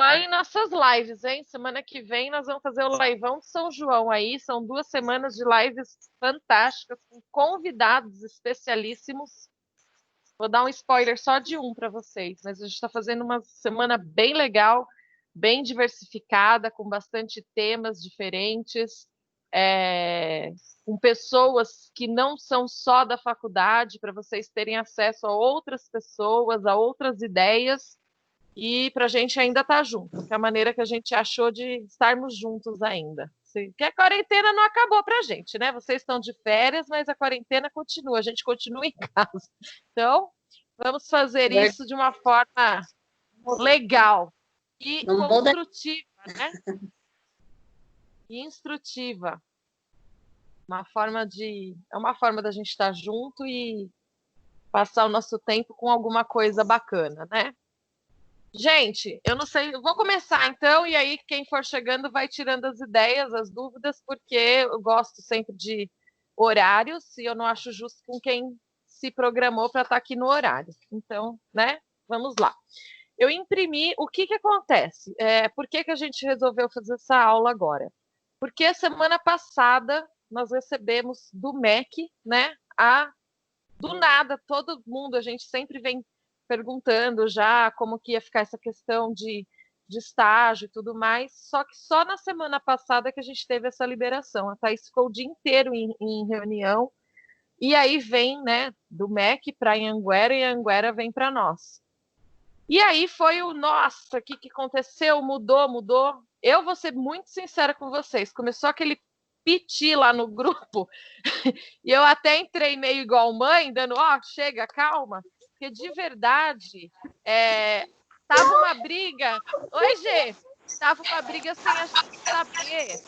aí nossas lives, hein? Semana que vem nós vamos fazer o Liveão de São João aí. São 2 semanas de lives fantásticas, com convidados especialíssimos. Vou dar um spoiler só de um para vocês, mas a gente está fazendo uma semana bem legal, bem diversificada, com bastante temas diferentes, é, com pessoas que não são só da faculdade, para vocês terem acesso a outras pessoas, a outras ideias, e para a gente ainda estar junto, que é a maneira que a gente achou de estarmos juntos ainda. Que a quarentena não acabou para a gente, né? Vocês estão de férias, mas a quarentena continua, a gente continua em casa. Então, vamos fazer isso de uma forma legal e Não muda. construtiva, né? E instrutiva. É uma forma da gente estar junto e passar o nosso tempo com alguma coisa bacana, né? Gente, eu não sei, eu vou começar então, e aí quem for chegando vai tirando as ideias, as dúvidas, porque eu gosto sempre de horários e eu não acho justo com quem se programou para estar aqui no horário. Então, né? Vamos lá. Eu imprimi, o que acontece? Por que a gente resolveu fazer essa aula agora? Porque a semana passada nós recebemos do MEC, né, do nada, todo mundo, a gente sempre vem perguntando já como que ia ficar essa questão de estágio e tudo mais, só que só na semana passada que a gente teve essa liberação. A Thaís ficou o dia inteiro em reunião, e aí vem, né, do MEC para Anhanguera e Anhanguera vem para nós. E aí foi nossa, o que aconteceu? Mudou. Eu vou ser muito sincera com vocês, começou aquele piti lá no grupo, e eu até entrei meio igual mãe, dando, chega, calma, porque de verdade, tava uma briga. Oi, Gê, tava uma briga sem a gente saber.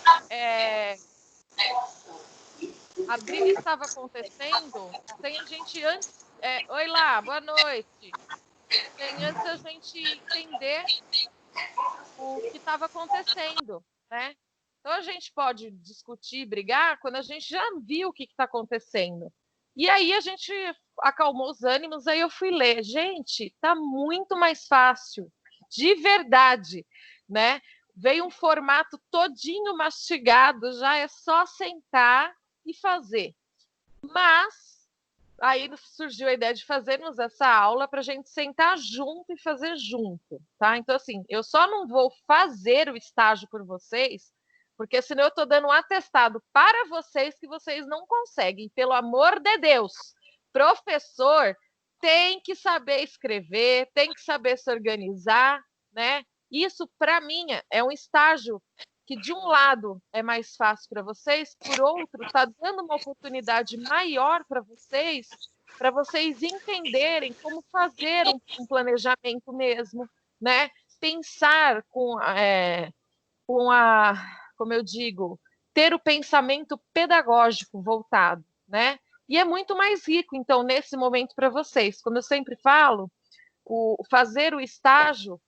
A briga estava acontecendo sem a gente antes. Oi lá, boa noite. Sem antes a gente entender o que estava acontecendo, né? Então a gente pode discutir, brigar, quando a gente já viu o que está acontecendo. E aí a gente acalmou os ânimos, aí eu fui ler. Gente, tá muito mais fácil, de verdade, né? Veio um formato todinho mastigado, já é só sentar e fazer. Mas aí surgiu a ideia de fazermos essa aula para a gente sentar junto e fazer junto, tá? Então, assim, eu só não vou fazer o estágio por vocês, porque senão eu estou dando um atestado para vocês que vocês não conseguem. Pelo amor de Deus, professor tem que saber escrever, tem que saber se organizar, né? Isso, para mim, é um estágio que, de um lado, é mais fácil para vocês, por outro, está dando uma oportunidade maior para vocês entenderem como fazer um planejamento mesmo, né? Pensar como eu digo, ter o pensamento pedagógico voltado, né? E é muito mais rico, então, nesse momento para vocês. Como eu sempre falo, fazer o estágio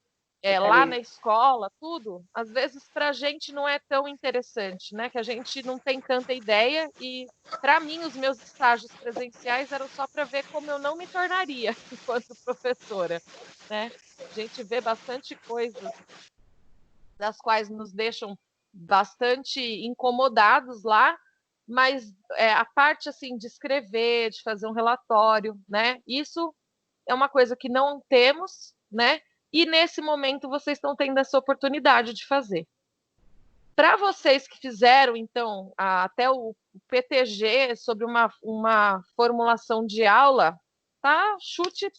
lá na escola, tudo, às vezes para a gente não é tão interessante, né? Que a gente não tem tanta ideia e, para mim, os meus estágios presenciais eram só para ver como eu não me tornaria enquanto professora, né? A gente vê bastante coisas das quais nos deixam bastante incomodados lá, mas a parte assim de escrever, de fazer um relatório, né? Isso é uma coisa que não temos, né? E nesse momento vocês estão tendo essa oportunidade de fazer. Para vocês que fizeram, então, até o PTG sobre uma formulação de aula, tá? Chute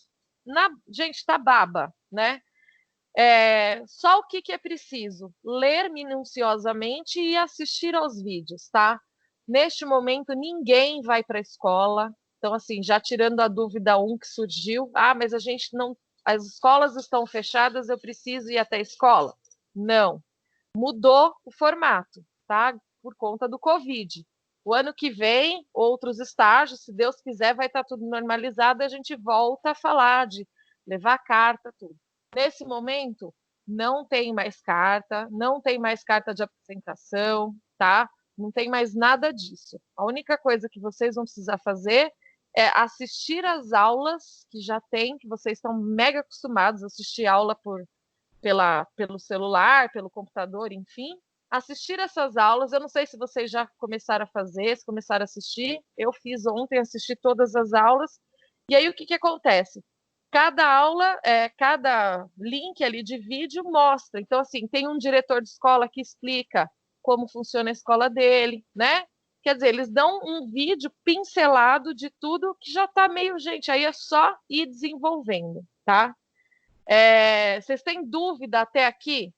na. Gente, tá baba, né? Só o que é preciso? Ler minuciosamente e assistir aos vídeos, tá? Neste momento, ninguém vai para a escola. Então, assim, já tirando a dúvida que surgiu, mas a gente não. As escolas estão fechadas, eu preciso ir até a escola? Não. Mudou o formato, tá? Por conta do Covid. O ano que vem, outros estágios, se Deus quiser, vai estar tudo normalizado, a gente volta a falar de levar carta, tudo. Nesse momento, não tem mais carta, não tem mais carta de apresentação, tá? Não tem mais nada disso. A única coisa que vocês vão precisar fazer é assistir às aulas que já tem, que vocês estão mega acostumados a assistir aula por pelo celular, pelo computador, enfim, assistir essas aulas. Eu não sei se vocês já começaram a fazer, se começaram a assistir. Eu fiz ontem, assisti todas as aulas. E aí o que acontece? Cada aula, cada link ali de vídeo mostra. Então, assim, tem um diretor de escola que explica como funciona a escola dele, né? Quer dizer, eles dão um vídeo pincelado de tudo que já está meio, gente, aí é só ir desenvolvendo, tá? Vocês têm dúvida até aqui?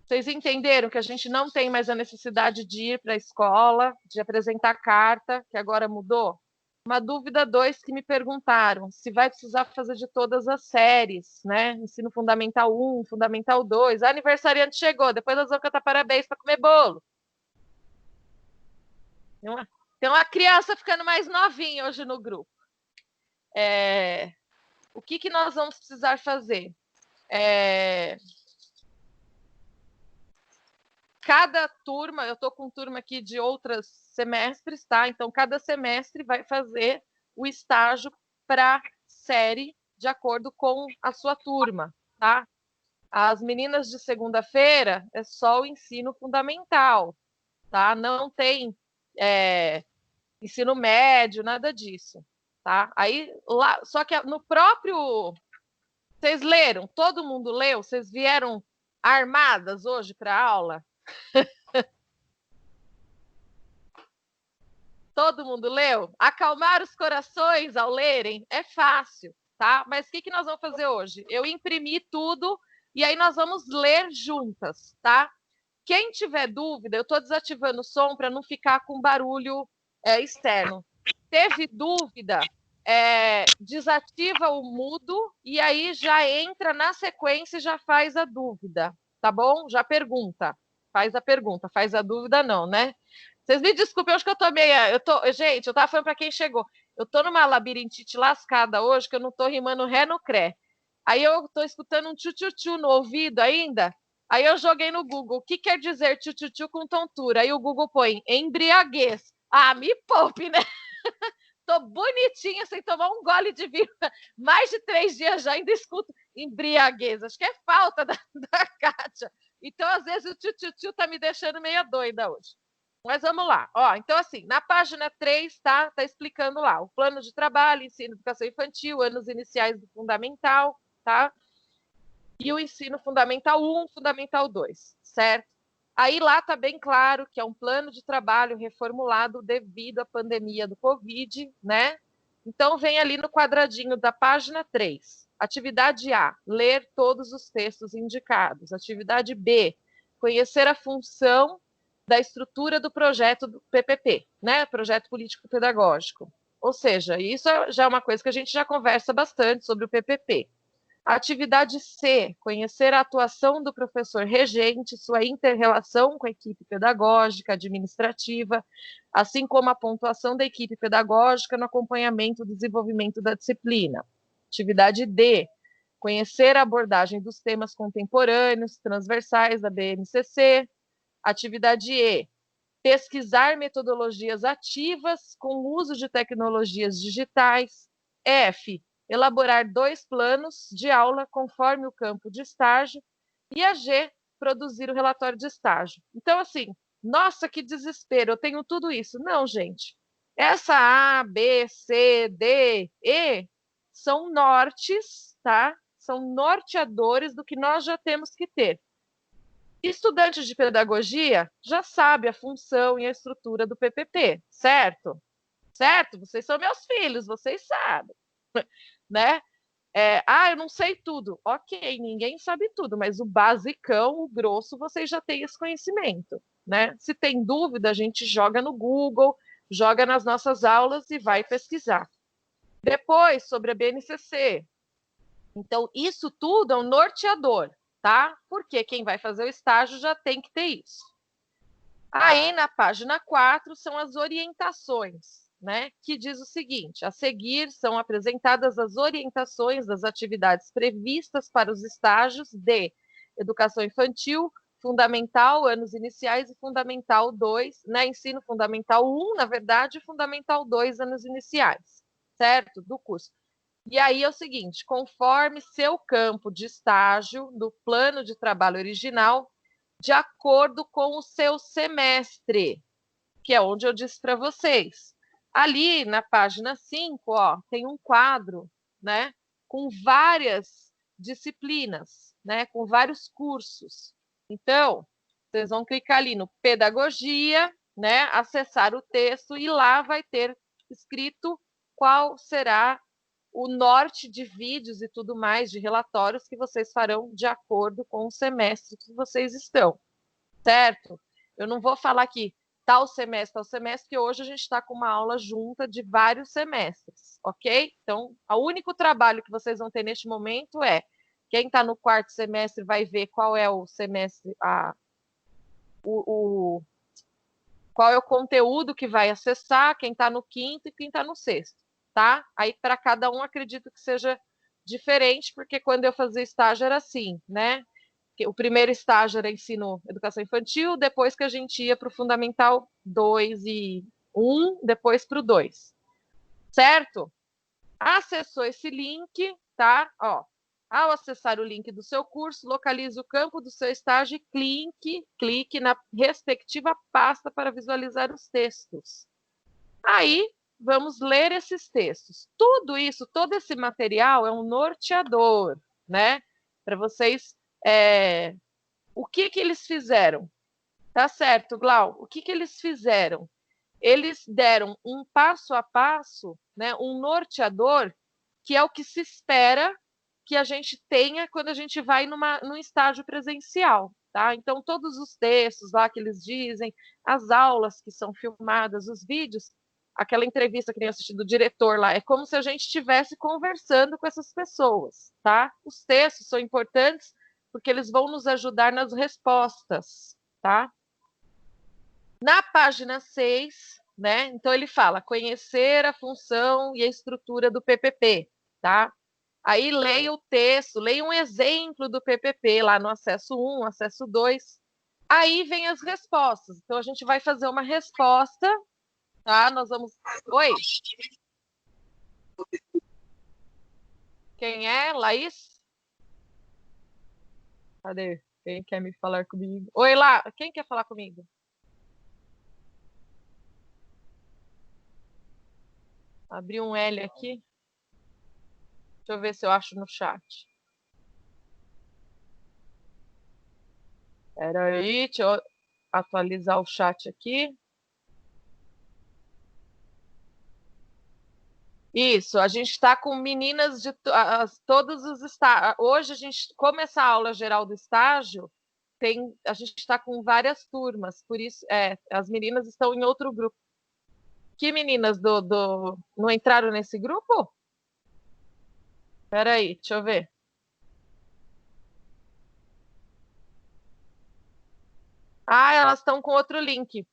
Vocês entenderam que a gente não tem mais a necessidade de ir para a escola, de apresentar carta, que agora mudou? Uma dúvida 2 que me perguntaram, se vai precisar fazer de todas as séries, né? Ensino Fundamental 1, Fundamental 2. A aniversariante chegou, depois nós vamos cantar parabéns para comer bolo. Tem uma criança ficando mais novinha hoje no grupo. O que nós vamos precisar fazer? Cada turma, eu estou com turma aqui de outros semestres, tá? Então, cada semestre vai fazer o estágio para série de acordo com a sua turma, tá? As meninas de segunda-feira é só o ensino fundamental, tá? Não tem ensino médio, nada disso, tá? Aí, lá, só que no próprio... Vocês leram? Todo mundo leu? Vocês vieram armadas hoje para a aula? Todo mundo leu? Acalmar os corações ao lerem é fácil, tá? Mas o que nós vamos fazer hoje? Eu imprimi tudo e aí nós vamos ler juntas, tá? Quem tiver dúvida, eu estou desativando o som para não ficar com barulho externo. Teve dúvida? Desativa o mudo e aí já entra na sequência e já faz a dúvida, tá bom? Já pergunta. Faz a pergunta, faz a dúvida não, né? Vocês me desculpem, hoje que eu tô meio... Gente, eu tava falando para quem chegou. Eu tô numa labirintite lascada hoje, que eu não tô rimando ré no cré. Aí eu tô escutando um tchu-tchu-tchu no ouvido ainda. Aí eu joguei no Google, o que quer dizer tchu-tchu-tchu com tontura? Aí o Google põe embriaguez. Ah, me poupe, né? Tô bonitinha, sem tomar um gole de vinho. Mais de 3 dias já ainda escuto embriaguez. Acho que é falta da Kátia. Então, às vezes, o tchu-tchu-tchu tá me deixando meio doida hoje. Mas vamos lá. Então, assim, na página 3, tá explicando lá o plano de trabalho, ensino, educação infantil, anos iniciais do fundamental, tá? E o ensino fundamental 1, fundamental 2, certo? Aí lá está bem claro que é um plano de trabalho reformulado devido à pandemia do Covid, né? Então, vem ali no quadradinho da página 3. Atividade A, ler todos os textos indicados. Atividade B, conhecer a função da estrutura do projeto do PPP, né? Projeto Político Pedagógico. Ou seja, isso já é uma coisa que a gente já conversa bastante sobre o PPP. Atividade C, conhecer a atuação do professor regente, sua inter-relação com a equipe pedagógica, administrativa, assim como a pontuação da equipe pedagógica no acompanhamento do desenvolvimento da disciplina. Atividade D, conhecer a abordagem dos temas contemporâneos, transversais da BNCC. Atividade E, pesquisar metodologias ativas com o uso de tecnologias digitais. F, elaborar 2 planos de aula conforme o campo de estágio. E a G, produzir o relatório de estágio. Então, assim, nossa, que desespero, eu tenho tudo isso. Não, gente. Essa A, B, C, D, E são nortes, tá? São norteadores do que nós já temos que ter. Estudantes de pedagogia já sabe a função e a estrutura do PPP, certo? Certo? Vocês são meus filhos, vocês sabem, né? Eu não sei tudo. Ok, ninguém sabe tudo, mas o basicão, o grosso, vocês já têm esse conhecimento, né? Se tem dúvida, a gente joga no Google, joga nas nossas aulas e vai pesquisar. Depois, sobre a BNCC. Então, isso tudo é um norteador, tá? Porque quem vai fazer o estágio já tem que ter isso. Aí, na página 4, são as orientações, né? Que diz o seguinte: a seguir são apresentadas as orientações das atividades previstas para os estágios de educação infantil, fundamental, anos iniciais e fundamental 2, né? Ensino fundamental 1, na verdade, e fundamental 2, anos iniciais, certo? Do curso. E aí é o seguinte, conforme seu campo de estágio do plano de trabalho original, de acordo com o seu semestre, que é onde eu disse para vocês. Ali na página 5, ó, tem um quadro, né, com várias disciplinas, né, com vários cursos. Então, vocês vão clicar ali no pedagogia, né, acessar o texto e lá vai ter escrito qual será o norte de vídeos e tudo mais, de relatórios que vocês farão de acordo com o semestre que vocês estão, certo? Eu não vou falar aqui tal semestre, que hoje a gente está com uma aula junta de vários semestres, ok? Então, o único trabalho que vocês vão ter neste momento é quem está no quarto semestre vai ver qual é o semestre, qual é o conteúdo que vai acessar, quem está no quinto e quem está no sexto, tá? Aí, para cada um, acredito que seja diferente, porque quando eu fazia estágio era assim, né? O primeiro estágio era ensino educação infantil, depois que a gente ia para o Fundamental 2 e 1, depois para o 2. Certo? Acessou esse link, tá? Ó, ao acessar o link do seu curso, localize o campo do seu estágio e clique na respectiva pasta para visualizar os textos. Aí, vamos ler esses textos. Tudo isso, todo esse material é um norteador, né? Para vocês o que eles fizeram? Tá certo, Glau. O que eles fizeram? Eles deram um passo a passo, né, um norteador, que é o que se espera que a gente tenha quando a gente vai num estágio presencial. Tá? Então, todos os textos lá que eles dizem, as aulas que são filmadas, os vídeos, aquela entrevista que nem assisti do diretor lá, é como se a gente estivesse conversando com essas pessoas. Tá? Os textos são importantes porque eles vão nos ajudar nas respostas, tá? Na página 6, né? Então ele fala conhecer a função e a estrutura do PPP, tá? Aí leia o texto, leia um exemplo do PPP lá no acesso 1, acesso 2. Aí vem as respostas. Então a gente vai fazer uma resposta, tá? Nós vamos. Oi? Quem é? Laís? Cadê? Quem quer me falar comigo? Oi, lá. Quem quer falar comigo? Abri um L aqui. Deixa eu ver se eu acho no chat. Espera aí, deixa eu atualizar o chat aqui. Isso, a gente está com meninas de todos os estágios. Hoje, a gente, como essa aula geral do estágio, a gente está com várias turmas, por isso as meninas estão em outro grupo. Que meninas não entraram nesse grupo? Espera aí, deixa eu ver. Ah, elas estão com outro link.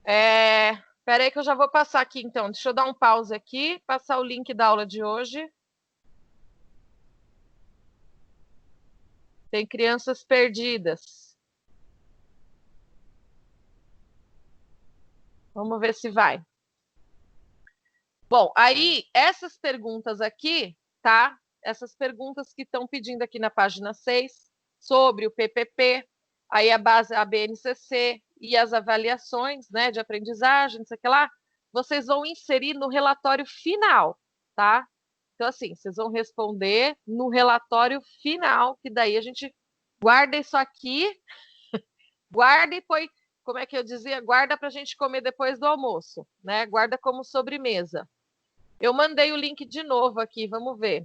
Espera aí que eu já vou passar aqui, então. Deixa eu dar um pause aqui, passar o link da aula de hoje. Tem crianças perdidas. Vamos ver se vai. Bom, aí essas perguntas aqui, tá? Essas perguntas que estão pedindo aqui na página 6 sobre o PPP, aí a base, a BNCC e as avaliações, né, de aprendizagem, não sei o que lá, vocês vão inserir no relatório final, tá? Então, assim, vocês vão responder no relatório final, que daí a gente guarda isso aqui, guarda e põe, como é que eu dizia? Guarda para a gente comer depois do almoço, né? Guarda como sobremesa. Eu mandei o link de novo aqui, vamos ver.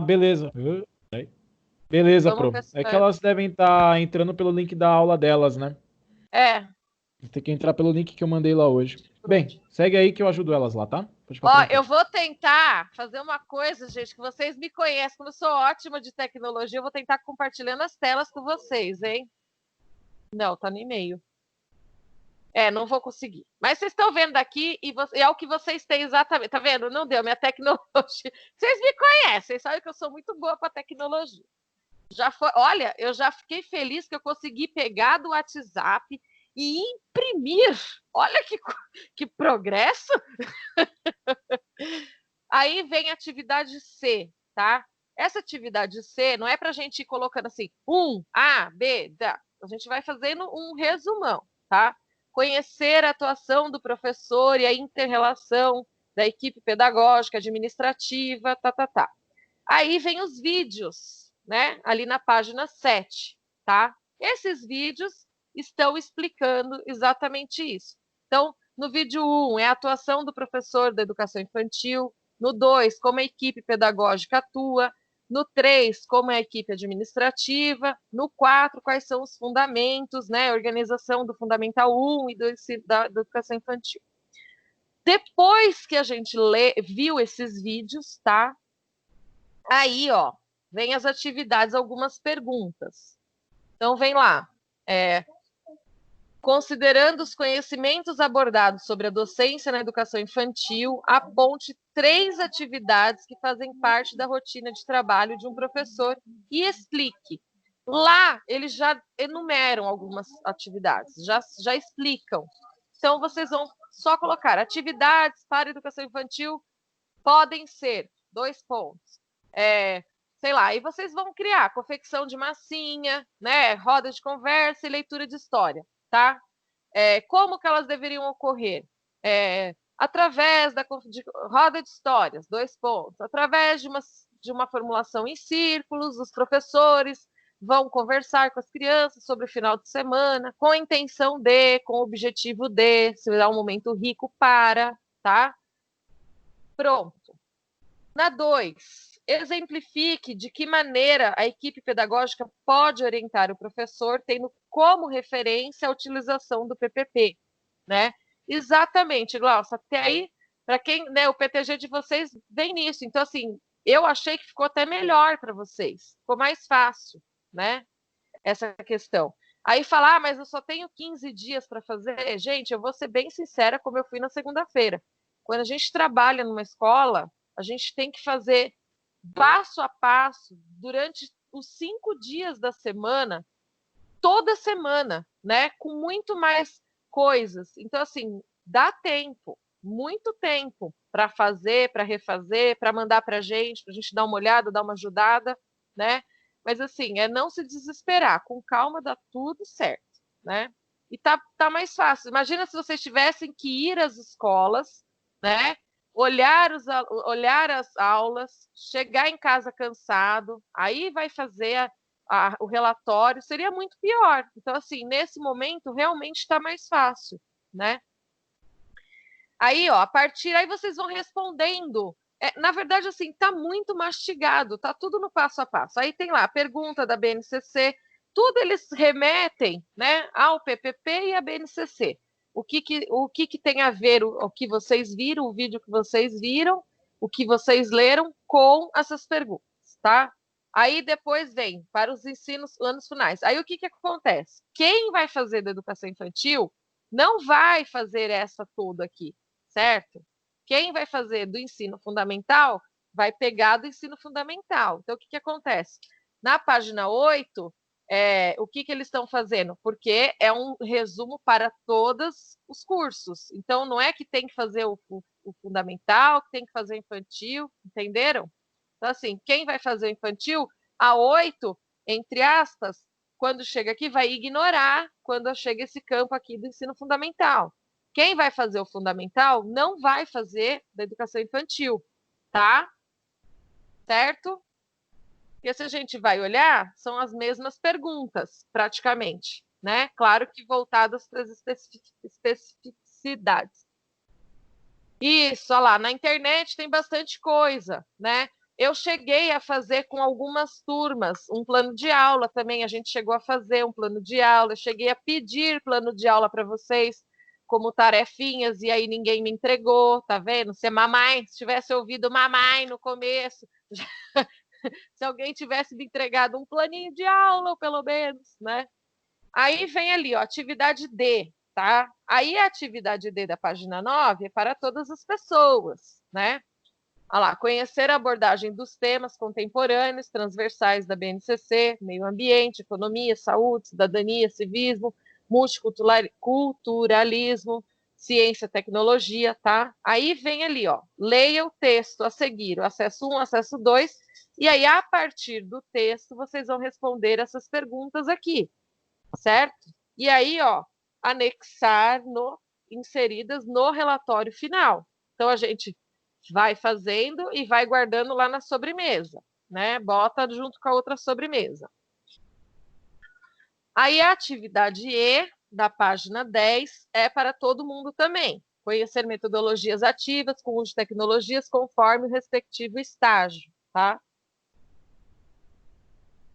Beleza. Beleza, Vamos Pro. ver É que elas devem estar entrando pelo link da aula delas, né? Tem que entrar pelo link que eu mandei lá hoje. Bem, segue aí que eu ajudo elas lá, tá? Pode ficar tranquilo. Eu vou tentar fazer uma coisa, gente, que vocês me conhecem, como eu sou ótima de tecnologia, eu vou tentar compartilhando as telas com vocês, hein? Não, tá no e-mail. Não vou conseguir. Mas vocês estão vendo aqui e é o que vocês têm exatamente. Tá vendo? Não deu, minha tecnologia. Vocês me conhecem, sabem que eu sou muito boa para tecnologia. Olha, eu já fiquei feliz que eu consegui pegar do WhatsApp e imprimir. Olha que progresso! Aí vem a atividade C, tá? Essa atividade C não é para a gente ir colocando assim, A, B, D. A gente vai fazendo um resumão, tá? Conhecer a atuação do professor e a inter-relação da equipe pedagógica, administrativa, tá. Aí vem os vídeos, né? Ali na página 7, tá? Esses vídeos estão explicando exatamente isso. Então, no vídeo 1 é a atuação do professor da educação infantil, no 2, como a equipe pedagógica atua, no 3, como é a equipe administrativa, no 4, quais são os fundamentos, né? Organização do Fundamental 1 e da educação infantil. Depois que a gente viu esses vídeos, tá? Aí, ó, vem as atividades, algumas perguntas. Então, vem lá. Considerando os conhecimentos abordados sobre a docência na educação infantil, aponte 3 atividades que fazem parte da rotina de trabalho de um professor e explique. Lá, eles já enumeram algumas atividades, já explicam. Então, vocês vão só colocar atividades para a educação infantil podem ser 2 pontos. Sei lá, e vocês vão criar confecção de massinha, né, roda de conversa e leitura de história, tá? Como que elas deveriam ocorrer? Através de roda de histórias, 2 pontos. Através de uma formulação em círculos, os professores vão conversar com as crianças sobre o final de semana, com a intenção de, com o objetivo de, se dá um momento rico para, tá? Pronto. Na 2, exemplifique de que maneira a equipe pedagógica pode orientar o professor, tendo como referência a utilização do PPP, né? Exatamente, Glaucia, até aí, para quem, né, o PTG de vocês vem nisso. Então, assim, eu achei que ficou até melhor para vocês, ficou mais fácil, né? Essa questão. Aí falar, mas eu só tenho 15 dias para fazer. Gente, eu vou ser bem sincera, como eu fui na segunda-feira. Quando a gente trabalha numa escola, a gente tem que fazer passo a passo durante os 5 dias da semana, toda semana, né? Com muito mais coisas. Então, assim, dá tempo, muito tempo para fazer, para refazer, para mandar para a gente dar uma olhada, dar uma ajudada, né? Mas, assim, não se desesperar. Com calma dá tudo certo, né? E tá mais fácil. Imagina se vocês tivessem que ir às escolas, né? Olhar as aulas, chegar em casa cansado, aí vai fazer o relatório, seria muito pior. Então, assim, nesse momento, realmente está mais fácil, né? Aí, ó, aí vocês vão respondendo. Na verdade, assim, tá muito mastigado, tá tudo no passo a passo. Aí tem lá a pergunta da BNCC, tudo eles remetem, né, ao PPP e à BNCC. O que tem a ver o que vocês viram, o vídeo que vocês viram, o que vocês leram com essas perguntas, tá? Aí depois vem para os anos finais. Aí o que acontece? Quem vai fazer da educação infantil não vai fazer essa toda aqui, certo? Quem vai fazer do ensino fundamental vai pegar do ensino fundamental. Então, o que acontece? Na página 8, o que eles estão fazendo? Porque é um resumo para todos os cursos. Então, não é que tem que fazer o fundamental, que tem que fazer o infantil, entenderam? Então, assim, quem vai fazer o infantil, a 8, entre aspas, quando chega aqui, vai ignorar quando chega esse campo aqui do ensino fundamental. Quem vai fazer o fundamental não vai fazer da educação infantil, tá? Certo? Porque se a gente vai olhar, são as mesmas perguntas, praticamente, né? Claro que voltadas para as especificidades. Isso, olha lá, na internet tem bastante coisa, né? Eu cheguei a fazer com algumas turmas um plano de aula também, a gente chegou a fazer um plano de aula, eu cheguei a pedir plano de aula para vocês, como tarefinhas, e aí ninguém me entregou, tá vendo? Se mamãe, se tivesse ouvido mamãe no começo, se alguém tivesse me entregado um planinho de aula, pelo menos, né? Aí vem ali, ó, atividade D, tá? Aí a atividade D da página 9 é para todas as pessoas, né? Olha lá, conhecer a abordagem dos temas contemporâneos, transversais da BNCC, meio ambiente, economia, saúde, cidadania, civismo, multiculturalismo, ciência, tecnologia, tá? Aí vem ali, ó, leia o texto a seguir, o acesso 1, acesso 2, e aí, a partir do texto, vocês vão responder essas perguntas aqui, certo? E aí, ó, anexar inseridas no relatório final. Então, a gente vai fazendo e vai guardando lá na sobremesa, né? Bota junto com a outra sobremesa. Aí, a atividade E, da página 10, é para todo mundo também. Conhecer metodologias ativas com uso de tecnologias conforme o respectivo estágio, tá?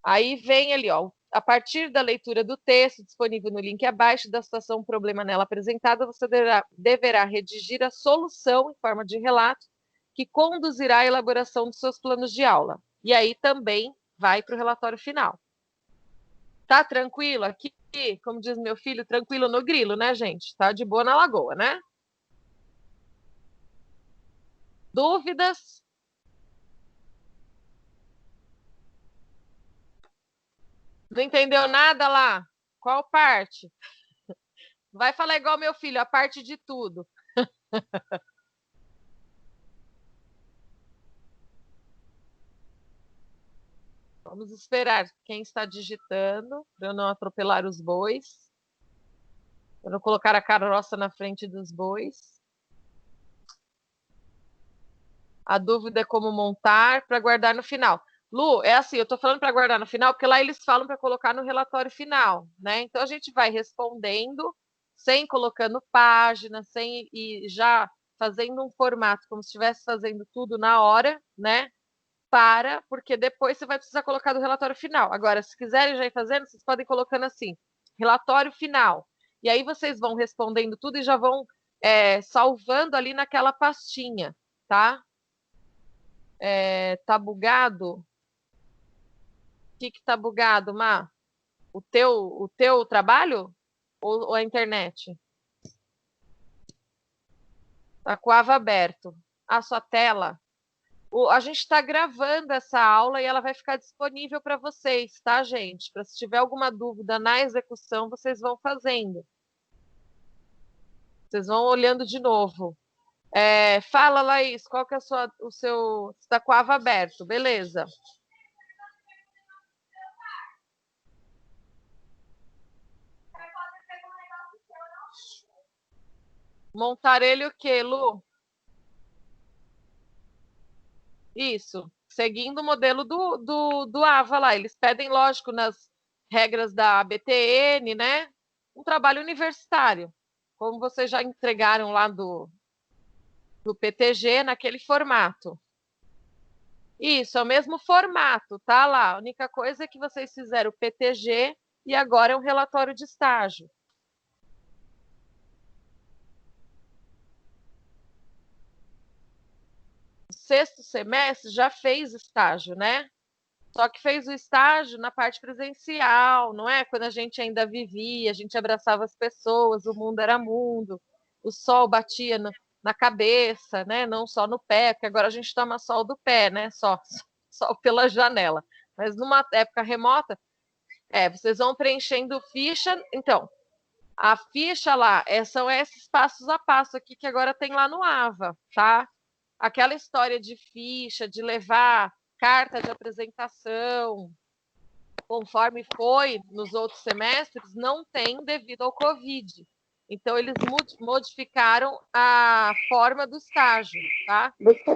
Aí vem ali, ó, a partir da leitura do texto disponível no link abaixo da situação problema nela apresentada, você deverá redigir a solução em forma de relato que conduzirá à elaboração dos seus planos de aula. E aí também vai para o relatório final. Tá tranquilo aqui? Como diz meu filho, tranquilo no grilo, né, gente? Tá de boa na lagoa, né? Dúvidas? Não entendeu nada lá? Qual parte? Vai falar igual meu filho, a parte de tudo. Vamos esperar quem está digitando, para eu não atropelar os bois. Para não colocar a carroça na frente dos bois. A dúvida é como montar para guardar no final. Lu, é assim, eu estou falando para guardar no final, porque lá eles falam para colocar no relatório final, né? Então a gente vai respondendo, sem colocando página, sem e já fazendo um formato, como se estivesse fazendo tudo na hora, né? Porque depois você vai precisar colocar do relatório final. Agora, se quiserem já ir fazendo, vocês podem ir colocando assim, relatório final. E aí vocês vão respondendo tudo e já vão salvando ali naquela pastinha, tá? Tá bugado? O que tá bugado, Má? O teu trabalho ou a internet? Tá com o AVA aberto. A sua tela? A gente está gravando essa aula e ela vai ficar disponível para vocês, tá, gente? Para se tiver alguma dúvida na execução, vocês vão fazendo. Vocês vão olhando de novo. Fala, Laís, qual que é o seu... Você está com a aba aberto, beleza. Montar ele o quê, Lu? Isso, seguindo o modelo do AVA lá. Eles pedem, lógico, nas regras da ABTN, né? Um trabalho universitário, como vocês já entregaram lá do PTG, naquele formato. Isso, é o mesmo formato, tá lá. A única coisa é que vocês fizeram o PTG e agora é um relatório de estágio. O sexto semestre já fez estágio, né? Só que fez o estágio na parte presencial, não é? Quando a gente ainda vivia, a gente abraçava as pessoas, o mundo era mundo, o sol batia na cabeça, né? Não só no pé, porque agora a gente toma sol do pé, né? Só pela janela. Mas numa época remota, vocês vão preenchendo ficha. Então, a ficha lá são esses passos a passo aqui que agora tem lá no AVA, tá? Aquela história de ficha, de levar carta de apresentação, conforme foi nos outros semestres, não tem devido ao Covid. Então, eles modificaram a forma do estágio, tá?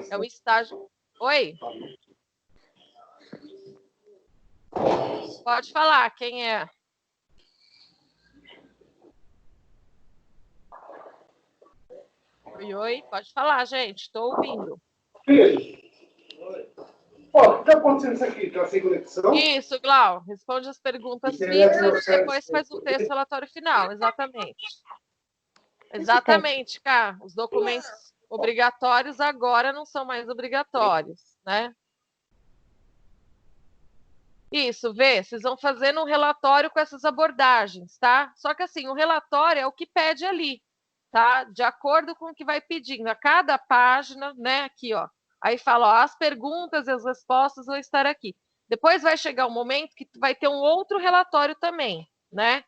É um estágio... Oi? Pode falar, quem é? Oi, pode falar, gente, estou ouvindo. Ó, o que está acontecendo isso aqui? Está sem conexão? Isso, Glau. Responde as perguntas fixas e depois faz o texto relatório final. Exatamente. Exatamente, Cá. Os documentos obrigatórios agora não são mais obrigatórios, né? Isso, vê, vocês vão fazendo um relatório com essas abordagens, tá? Só que assim, o relatório é o que pede ali, tá? De acordo com o que vai pedindo. A cada página, né? Aqui, ó. Aí fala, ó, as perguntas e as respostas vão estar aqui. Depois vai chegar um momento que vai ter um outro relatório também, né?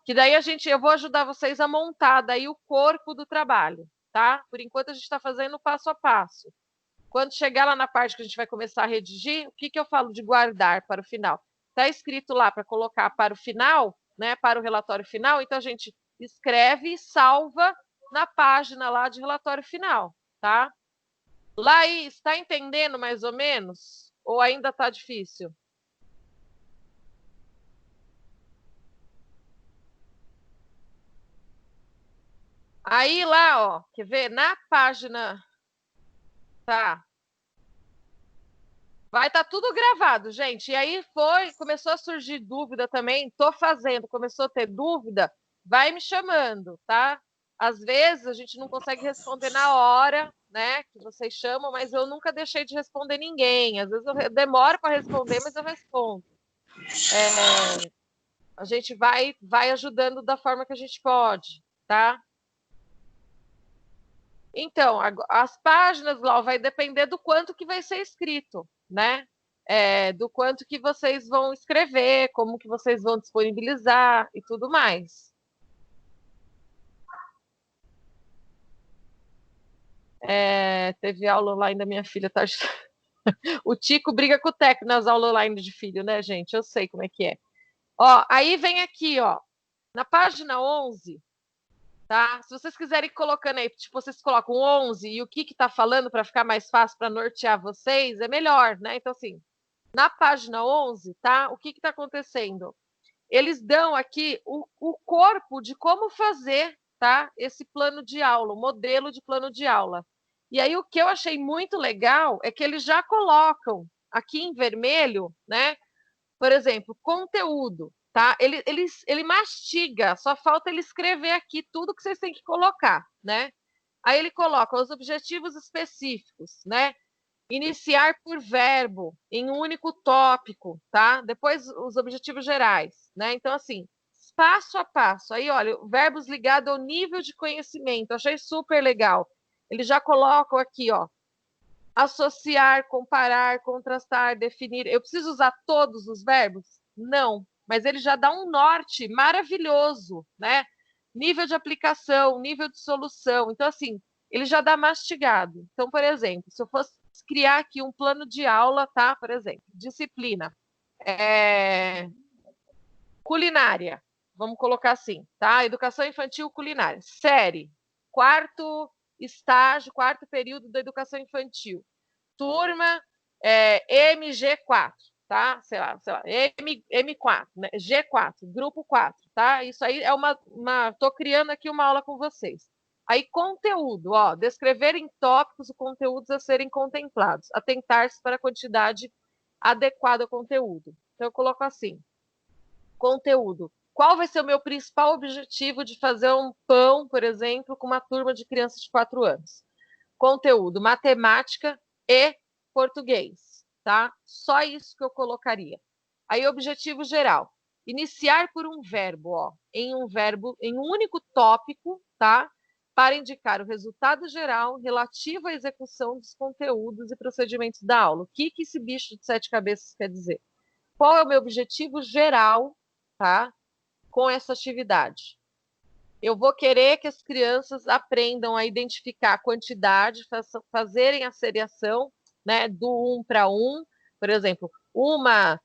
Que daí eu vou ajudar vocês a montar daí o corpo do trabalho, tá? Por enquanto a gente está fazendo passo a passo. Quando chegar lá na parte que a gente vai começar a redigir, o que eu falo de guardar para o final? Está escrito lá para colocar para o final, né? Para o relatório final, então a gente escreve e salva na página lá de relatório final, tá? Laís, está entendendo mais ou menos? Ou ainda está difícil? Aí lá, ó, quer ver? Na página, tá? Vai estar tudo gravado, gente. E aí começou a surgir dúvida também. Tô fazendo, começou a ter dúvida, vai me chamando, tá? Às vezes a gente não consegue responder na hora, né? Que vocês chamam, mas eu nunca deixei de responder ninguém. Às vezes eu demoro para responder, mas eu respondo. A gente vai ajudando da forma que a gente pode, tá? Então, as páginas, Lau, vai depender do quanto que vai ser escrito, né? Do quanto que vocês vão escrever, como que vocês vão disponibilizar e tudo mais. Teve aula online da minha filha, tá? O Tico briga com o Teco nas aulas online de filho, né, gente? Eu sei como é que é. Ó, aí vem aqui, ó, na página 11, tá? Se vocês quiserem ir colocando aí, tipo, vocês colocam 11 e o que tá falando para ficar mais fácil para nortear vocês, é melhor, né? Então, assim, na página 11, tá? O que tá acontecendo? Eles dão aqui o corpo de como fazer, tá? Esse plano de aula, o modelo de plano de aula. E aí, o que eu achei muito legal é que eles já colocam aqui em vermelho, né? Por exemplo, conteúdo, tá? Ele mastiga, só falta ele escrever aqui tudo que vocês têm que colocar, né? Aí ele coloca os objetivos específicos, né? Iniciar por verbo, em um único tópico, tá? Depois os objetivos gerais, né? Então, assim, passo a passo. Aí, olha, verbos ligados ao nível de conhecimento, achei super legal. Eles já colocam aqui, ó, associar, comparar, contrastar, definir. Eu preciso usar todos os verbos? Não, mas ele já dá um norte maravilhoso, né? Nível de aplicação, nível de solução. Então, assim, ele já dá mastigado. Então, por exemplo, se eu fosse criar aqui um plano de aula, tá? Por exemplo, disciplina. Culinária. Vamos colocar assim, tá? Educação infantil culinária. Série. Quarto estágio, quarto período da educação infantil. Turma MG4, tá? Sei lá, M4, né? G4, grupo 4, tá? Isso aí é tô criando aqui uma aula com vocês. Aí, conteúdo, ó, descrever em tópicos os conteúdos a serem contemplados, atentar-se para a quantidade adequada ao conteúdo. Então, eu coloco assim, conteúdo. Qual vai ser o meu principal objetivo de fazer um pão, por exemplo, com uma turma de crianças de 4 anos? Conteúdo, matemática e português, tá? Só isso que eu colocaria. Aí, objetivo geral. Iniciar por um verbo, ó, em um único tópico, tá? Para indicar o resultado geral relativo à execução dos conteúdos e procedimentos da aula. O que esse bicho de 7 cabeças quer dizer? Qual é o meu objetivo geral, tá? Com essa atividade? Eu vou querer que as crianças aprendam a identificar a quantidade, fazerem a seriação, né, do 1 para 1, por exemplo, uma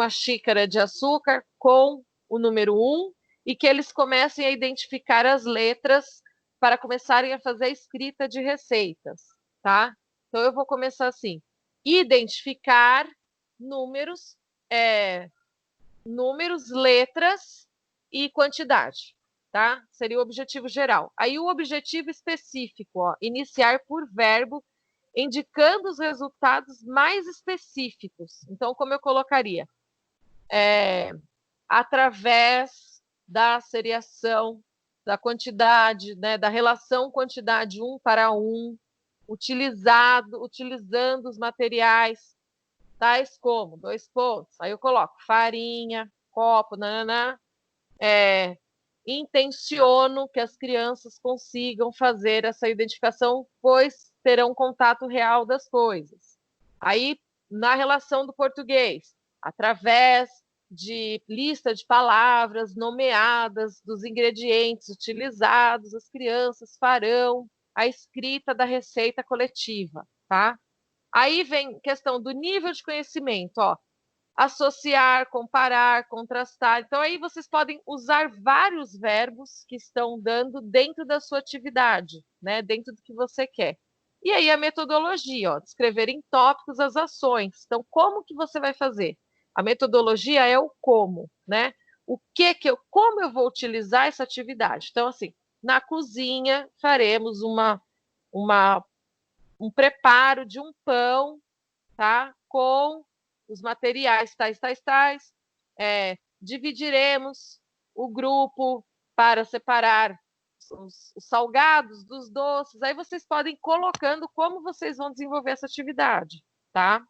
xícara de açúcar com o número 1, e que eles comecem a identificar as letras para começarem a fazer a escrita de receitas, tá? Então, eu vou começar assim, identificar números, letras e quantidade. Tá? Seria o objetivo geral. Aí o objetivo específico, ó, iniciar por verbo, indicando os resultados mais específicos. Então, como eu colocaria? Através da seriação, da quantidade, né, da relação quantidade 1 para 1, utilizando os materiais, tais como, 2 pontos. Aí eu coloco farinha, copo, nananã, intenciono que as crianças consigam fazer essa identificação, pois terão contato real das coisas. Aí, na relação do português, através de lista de palavras nomeadas, dos ingredientes utilizados, as crianças farão a escrita da receita coletiva, tá? Aí vem questão do nível de conhecimento, ó. Associar, comparar, contrastar. Então, aí vocês podem usar vários verbos que estão dando dentro da sua atividade, né? Dentro do que você quer. E aí a metodologia, ó, descrever em tópicos as ações. Então, como que você vai fazer? A metodologia é o como, né? Como eu vou utilizar essa atividade? Então, assim, na cozinha faremos um preparo de um pão, tá? Com os materiais tais. Dividiremos o grupo para separar os salgados dos doces. Aí vocês podem ir colocando como vocês vão desenvolver essa atividade, tá?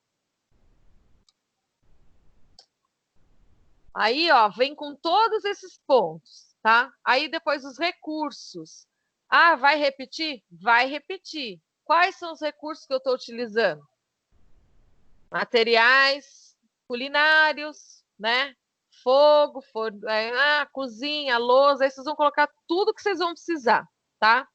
Aí, ó, vem com todos esses pontos, tá? Aí depois os recursos. Ah, vai repetir? Vai repetir. Quais são os recursos que eu estou utilizando? Materiais culinários, né? Fogo, cozinha, louça, aí vocês vão colocar tudo que vocês vão precisar, tá?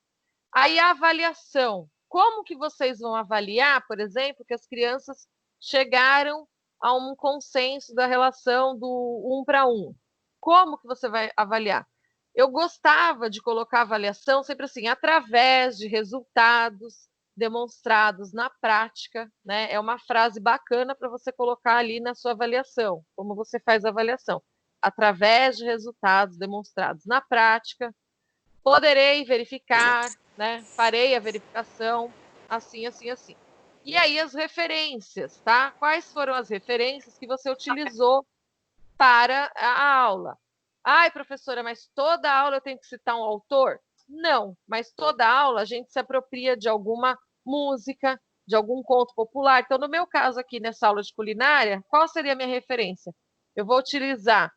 Aí a avaliação. Como que vocês vão avaliar, por exemplo, que as crianças chegaram a um consenso da relação do 1 para 1? Como que você vai avaliar? Eu gostava de colocar avaliação sempre assim, através de resultados demonstrados na prática, né? É uma frase bacana para você colocar ali na sua avaliação, como você faz a avaliação. Através de resultados demonstrados na prática, poderei verificar, né? Farei a verificação, assim. E aí as referências, tá? Quais foram as referências que você utilizou para a aula? Ai, professora, mas toda aula eu tenho que citar um autor? Não, mas toda aula a gente se apropria de alguma música, de algum conto popular. Então, no meu caso aqui, nessa aula de culinária, qual seria a minha referência? Eu vou utilizar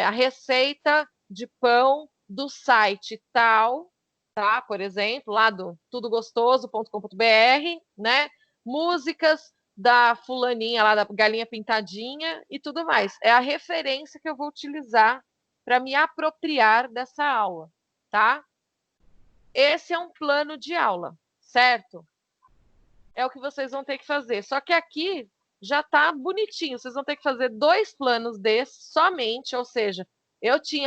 a receita de pão do site tal, tá? Por exemplo, lá do tudogostoso.com.br, né? Músicas da fulaninha lá, da galinha pintadinha e tudo mais. É a referência que eu vou utilizar para me apropriar dessa aula, tá? Esse é um plano de aula, certo? É o que vocês vão ter que fazer. Só que aqui já está bonitinho. Vocês vão ter que fazer 2 planos desses somente, ou seja,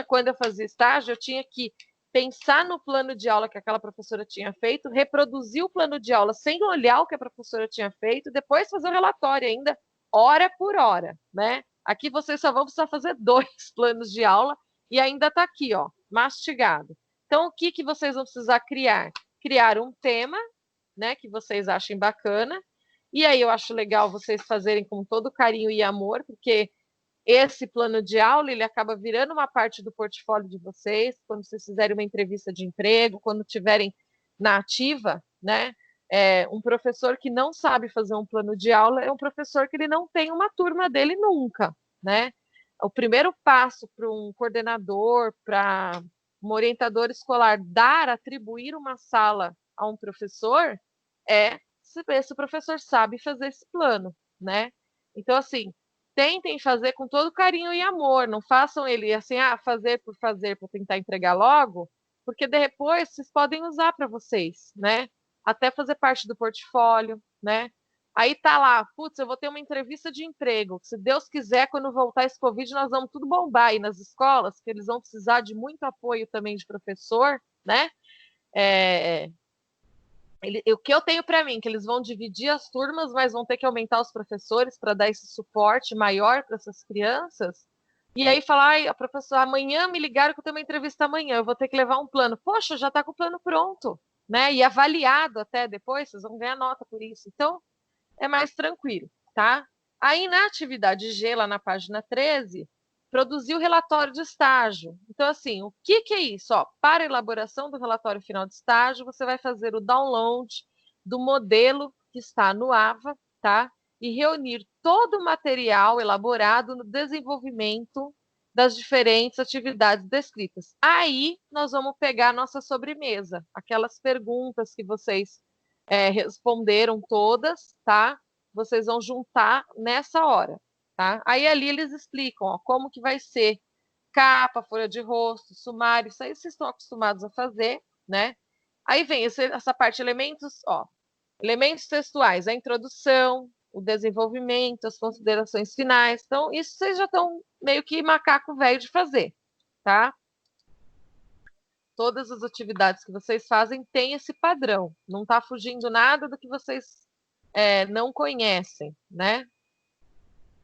quando eu fazia estágio, eu tinha que pensar no plano de aula que aquela professora tinha feito, reproduzir o plano de aula sem olhar o que a professora tinha feito, depois fazer o relatório ainda, hora por hora, né? Aqui vocês só vão precisar fazer 2 planos de aula e ainda está aqui, ó, mastigado. Então, o que vocês vão precisar criar? Criar um tema, né, que vocês achem bacana. E aí eu acho legal vocês fazerem com todo carinho e amor, porque esse plano de aula, ele acaba virando uma parte do portfólio de vocês, quando vocês fizerem uma entrevista de emprego, quando tiverem na ativa, né? Um professor que não sabe fazer um plano de aula é um professor que ele não tem uma turma dele nunca, né? O primeiro passo para um coordenador, para um orientador escolar atribuir uma sala a um professor é saber se o professor sabe fazer esse plano, né? Então, assim, tentem fazer com todo carinho e amor, não façam ele assim, fazer para tentar entregar logo, porque depois vocês podem usar para vocês, né? Até fazer parte do portfólio, né? Aí tá lá, putz, eu vou ter uma entrevista de emprego. Se Deus quiser, quando voltar esse Covid, nós vamos tudo bombar aí nas escolas, que eles vão precisar de muito apoio também de professor, né? O que eu tenho para mim, que eles vão dividir as turmas, mas vão ter que aumentar os professores para dar esse suporte maior para essas crianças. E aí falar, a professora, amanhã me ligaram que eu tenho uma entrevista amanhã, eu vou ter que levar um plano. Poxa, já está com o plano pronto, né? E avaliado até depois, vocês vão ganhar nota por isso. Então, é mais tranquilo, tá? Aí na atividade G, lá na página 13, produzir o relatório de estágio. Então, assim, o que é isso? Ó, para a elaboração do relatório final de estágio, você vai fazer o download do modelo que está no AVA, tá? E reunir todo o material elaborado no desenvolvimento das diferentes atividades descritas. Aí, nós vamos pegar a nossa sobremesa, aquelas perguntas que vocês responderam todas, tá? Vocês vão juntar nessa hora, tá? Aí ali eles explicam, ó, como que vai ser capa, folha de rosto, sumário, isso aí vocês estão acostumados a fazer, né? Aí vem essa parte, elementos, ó, elementos textuais, a introdução, o desenvolvimento, as considerações finais. Então, isso vocês já estão meio que macaco velho de fazer, tá? Todas as atividades que vocês fazem têm esse padrão. Não está fugindo nada do que vocês não conhecem, né?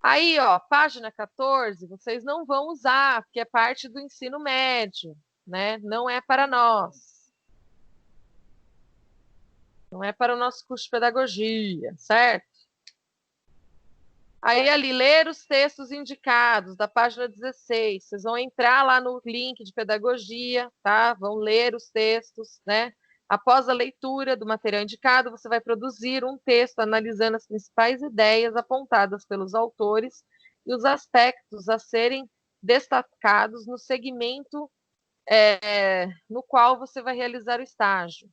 Aí, ó, página 14, vocês não vão usar, porque é parte do ensino médio, né? Não é para nós. Não é para o nosso curso de pedagogia, certo? Aí, ali, ler os textos indicados, da página 16. Vocês vão entrar lá no link de pedagogia, tá? Vão ler os textos, né? Após a leitura do material indicado, você vai produzir um texto analisando as principais ideias apontadas pelos autores e os aspectos a serem destacados no segmento no qual você vai realizar o estágio.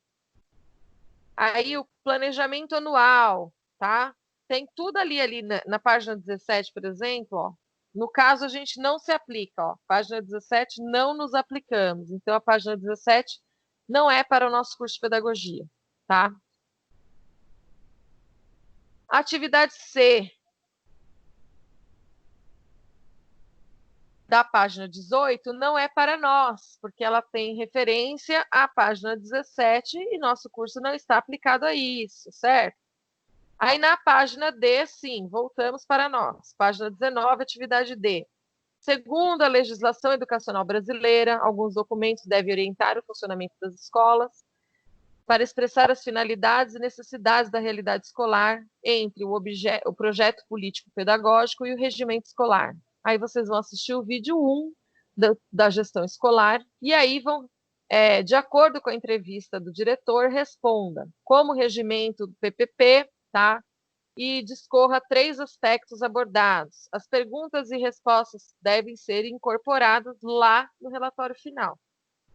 Aí, o planejamento anual, tá? Tem tudo ali na página 17, por exemplo, ó. No caso, a gente não se aplica, ó. Página 17, não nos aplicamos. Então, a página 17 não é para o nosso curso de pedagogia, tá? Atividade C da página 18 não é para nós, porque ela tem referência à página 17 e nosso curso não está aplicado a isso, certo? Aí na página D, sim, voltamos para nós. Página 19, atividade D. Segundo a legislação educacional brasileira, alguns documentos devem orientar o funcionamento das escolas para expressar as finalidades e necessidades da realidade escolar entre o projeto político-pedagógico e o regimento escolar. Aí vocês vão assistir o vídeo 1 da gestão escolar e aí vão, de acordo com a entrevista do diretor, responda como regimento do PPP, tá? E discorra 3 aspectos abordados. As perguntas e respostas devem ser incorporadas lá no relatório final.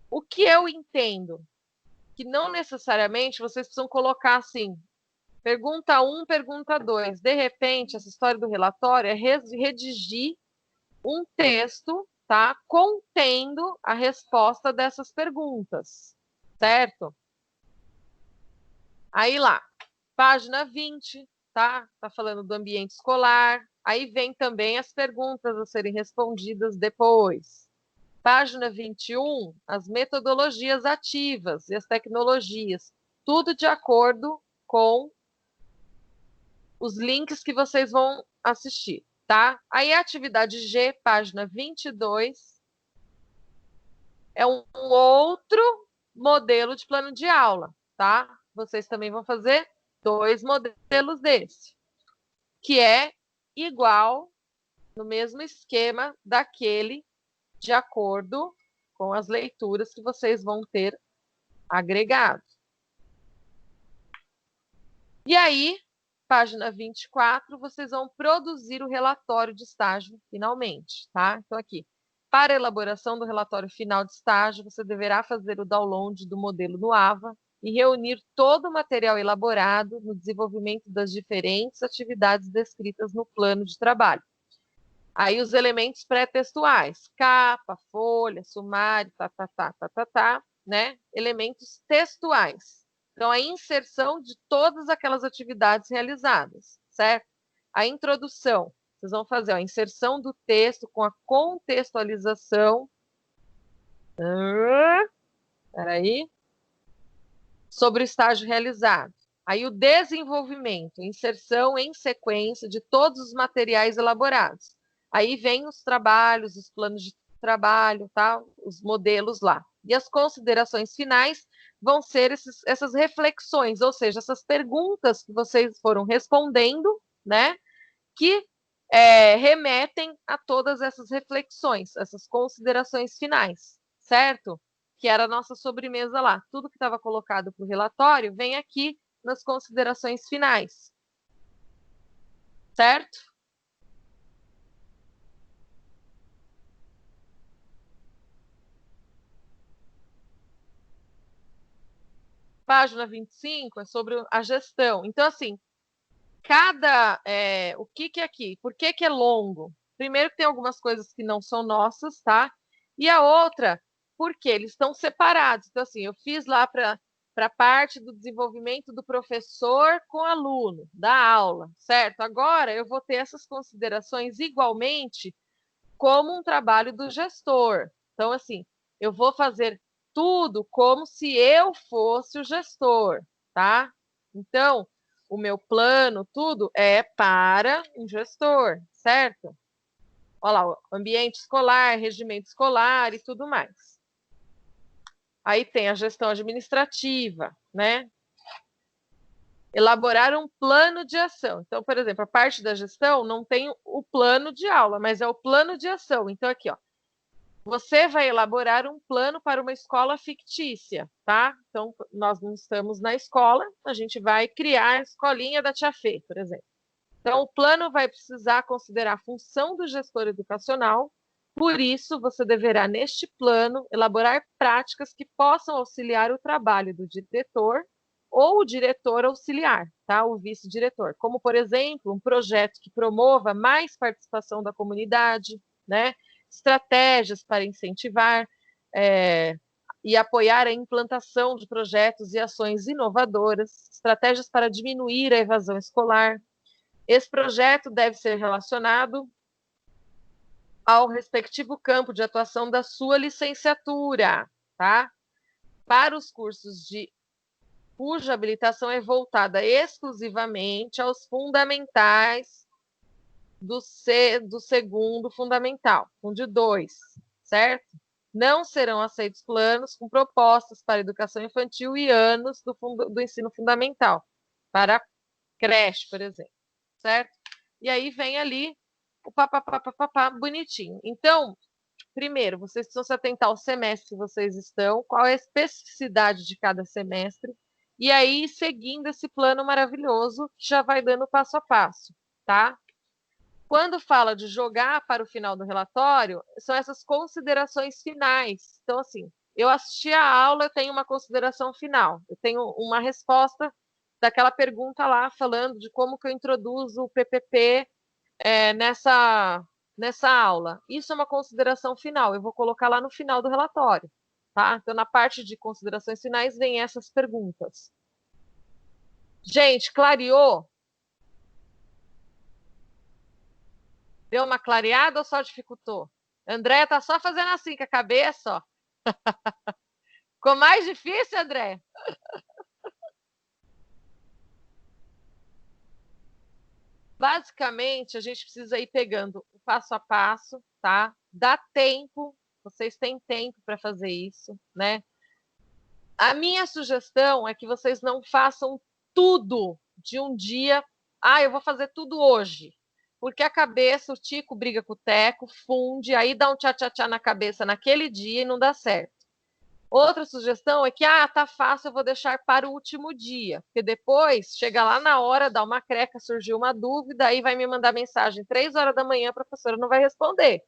O que eu entendo? Que não necessariamente vocês precisam colocar assim, pergunta 1, pergunta 2. De repente, essa história do relatório é redigir um texto, tá? Contendo a resposta dessas perguntas, certo? Aí lá, página 20, tá? Tá falando do ambiente escolar. Aí vem também as perguntas a serem respondidas depois. Página 21, as metodologias ativas e as tecnologias. Tudo de acordo com os links que vocês vão assistir, tá? Aí a atividade G, página 22, é um outro modelo de plano de aula, tá? Vocês também vão fazer 2 modelos desse, que é igual, no mesmo esquema daquele, de acordo com as leituras que vocês vão ter agregado. E aí, página 24, vocês vão produzir o relatório de estágio finalmente, tá? Então aqui, para a elaboração do relatório final de estágio, você deverá fazer o download do modelo no AVA e reunir todo o material elaborado no desenvolvimento das diferentes atividades descritas no plano de trabalho. Aí os elementos pré-textuais, capa, folha, sumário, né? Elementos textuais. Então, a inserção de todas aquelas atividades realizadas, certo? A introdução, vocês vão fazer a inserção do texto com a contextualização. Peraí. Sobre o estágio realizado. Aí o desenvolvimento, inserção em sequência de todos os materiais elaborados. Aí vem os trabalhos, os planos de trabalho, tá? Os modelos lá. E as considerações finais vão ser essas reflexões, ou seja, essas perguntas que vocês foram respondendo, né? Que remetem a todas essas reflexões, essas considerações finais, certo? Que era a nossa sobremesa lá. Tudo que estava colocado para o relatório vem aqui nas considerações finais, certo? Página 25 é sobre a gestão. Então, assim, o que é aqui? Por que é longo? Primeiro que tem algumas coisas que não são nossas, tá? E a outra, porque eles estão separados. Então, assim, eu fiz lá para a parte do desenvolvimento do professor com aluno, da aula, certo? Agora eu vou ter essas considerações igualmente como um trabalho do gestor. Então, assim, eu vou fazer tudo como se eu fosse o gestor, tá? Então, o meu plano, tudo é para um gestor, certo? Olha lá, ambiente escolar, regimento escolar e tudo mais. Aí tem a gestão administrativa, né? Elaborar um plano de ação. Então, por exemplo, a parte da gestão não tem o plano de aula, mas é o plano de ação. Então, aqui, ó, você vai elaborar um plano para uma escola fictícia, tá? Então, nós não estamos na escola, a gente vai criar a escolinha da Tia Fê, por exemplo. Então, o plano vai precisar considerar a função do gestor educacional, por isso, você deverá, neste plano, elaborar práticas que possam auxiliar o trabalho do diretor ou o diretor auxiliar, tá? O vice-diretor. Como, por exemplo, um projeto que promova mais participação da comunidade, né? Estratégias para incentivar e apoiar a implantação de projetos e ações inovadoras, estratégias para diminuir a evasão escolar. Esse projeto deve ser relacionado ao respectivo campo de atuação da sua licenciatura, tá? Para os cursos cuja habilitação é voltada exclusivamente aos fundamentais do segundo fundamental, de 2, certo? Não serão aceitos planos com propostas para educação infantil e anos do ensino fundamental, para creche, por exemplo, certo? E aí vem ali o papapá bonitinho. Então, primeiro, vocês precisam se atentar ao semestre que vocês estão, qual é a especificidade de cada semestre, e aí seguindo esse plano maravilhoso que já vai dando passo a passo, tá? Quando fala de jogar para o final do relatório, são essas considerações finais. Então, assim, eu assisti a aula, eu tenho uma consideração final, eu tenho uma resposta daquela pergunta lá, falando de como que eu introduzo o PPP nessa aula. Isso é uma consideração final, eu vou colocar lá no final do relatório, tá? Então, na parte de considerações finais, vem essas perguntas. Gente, clareou? Deu uma clareada ou só dificultou? André tá só fazendo assim com a cabeça, ó. Ficou mais difícil, André? Basicamente, a gente precisa ir pegando o passo a passo, tá? Dá tempo, vocês têm tempo para fazer isso, né? A minha sugestão é que vocês não façam tudo de um dia. Ah, eu vou fazer tudo hoje. Porque a cabeça, o tico briga com o teco, funde, aí dá um tchá-tchá-tchá na cabeça naquele dia e não dá certo. Outra sugestão é que, tá fácil, eu vou deixar para o último dia, porque depois, chega lá na hora, dá uma creca, surgiu uma dúvida, aí vai me mandar mensagem 3 horas da manhã, a professora não vai responder,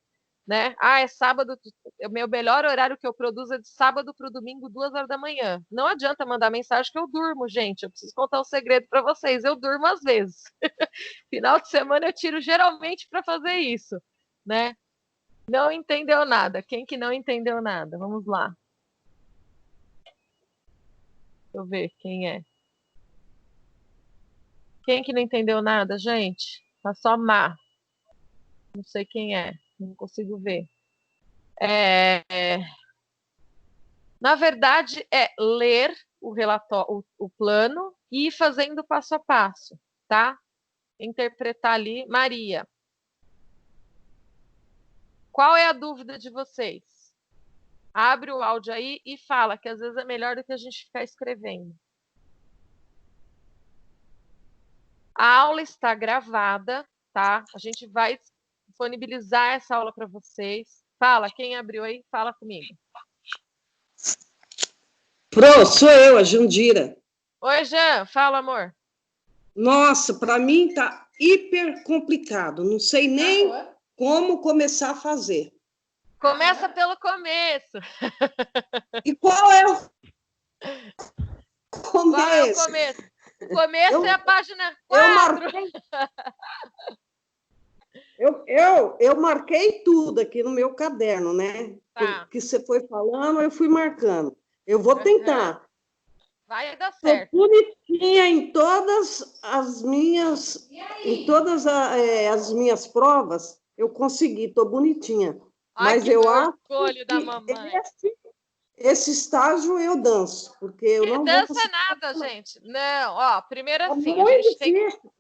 né? É sábado, o meu melhor horário que eu produzo é de sábado para o domingo, 2 horas da manhã. Não adianta mandar mensagem que eu durmo, gente, eu preciso contar um segredo para vocês, eu durmo às vezes. Final de semana eu tiro geralmente para fazer isso, né? Não entendeu nada, quem que não entendeu nada? Vamos lá. Deixa eu ver quem é. Quem que não entendeu nada, gente? Tá só Má. Não sei quem é. Não consigo ver. Na verdade, é ler o relatório, o plano e ir fazendo passo a passo, tá? Interpretar ali. Maria. Qual é a dúvida de vocês? Abre o áudio aí e fala, que às vezes é melhor do que a gente ficar escrevendo. A aula está gravada, tá? A gente vai disponibilizar essa aula para vocês. Fala, quem abriu aí, fala comigo. Sou eu, a Jandira. Oi, Jean, fala, amor. Nossa, para mim tá hiper complicado. Não sei nem como começar a fazer. Começa pelo começo. E qual é o começo? Qual é o começo? O começo é a página 4. Eu marquei tudo aqui no meu caderno, né? Tá. Porque você foi falando, eu fui marcando. Eu vou tentar. Vai dar certo. Estou bonitinha em todas as minhas provas. Eu consegui, estou bonitinha. Ai, mas que eu acho orgulho da que mamãe. esse estágio eu danço, porque eu não vou conseguir. Nada, gente. Não, ó, primeiro assim, muito a gente difícil,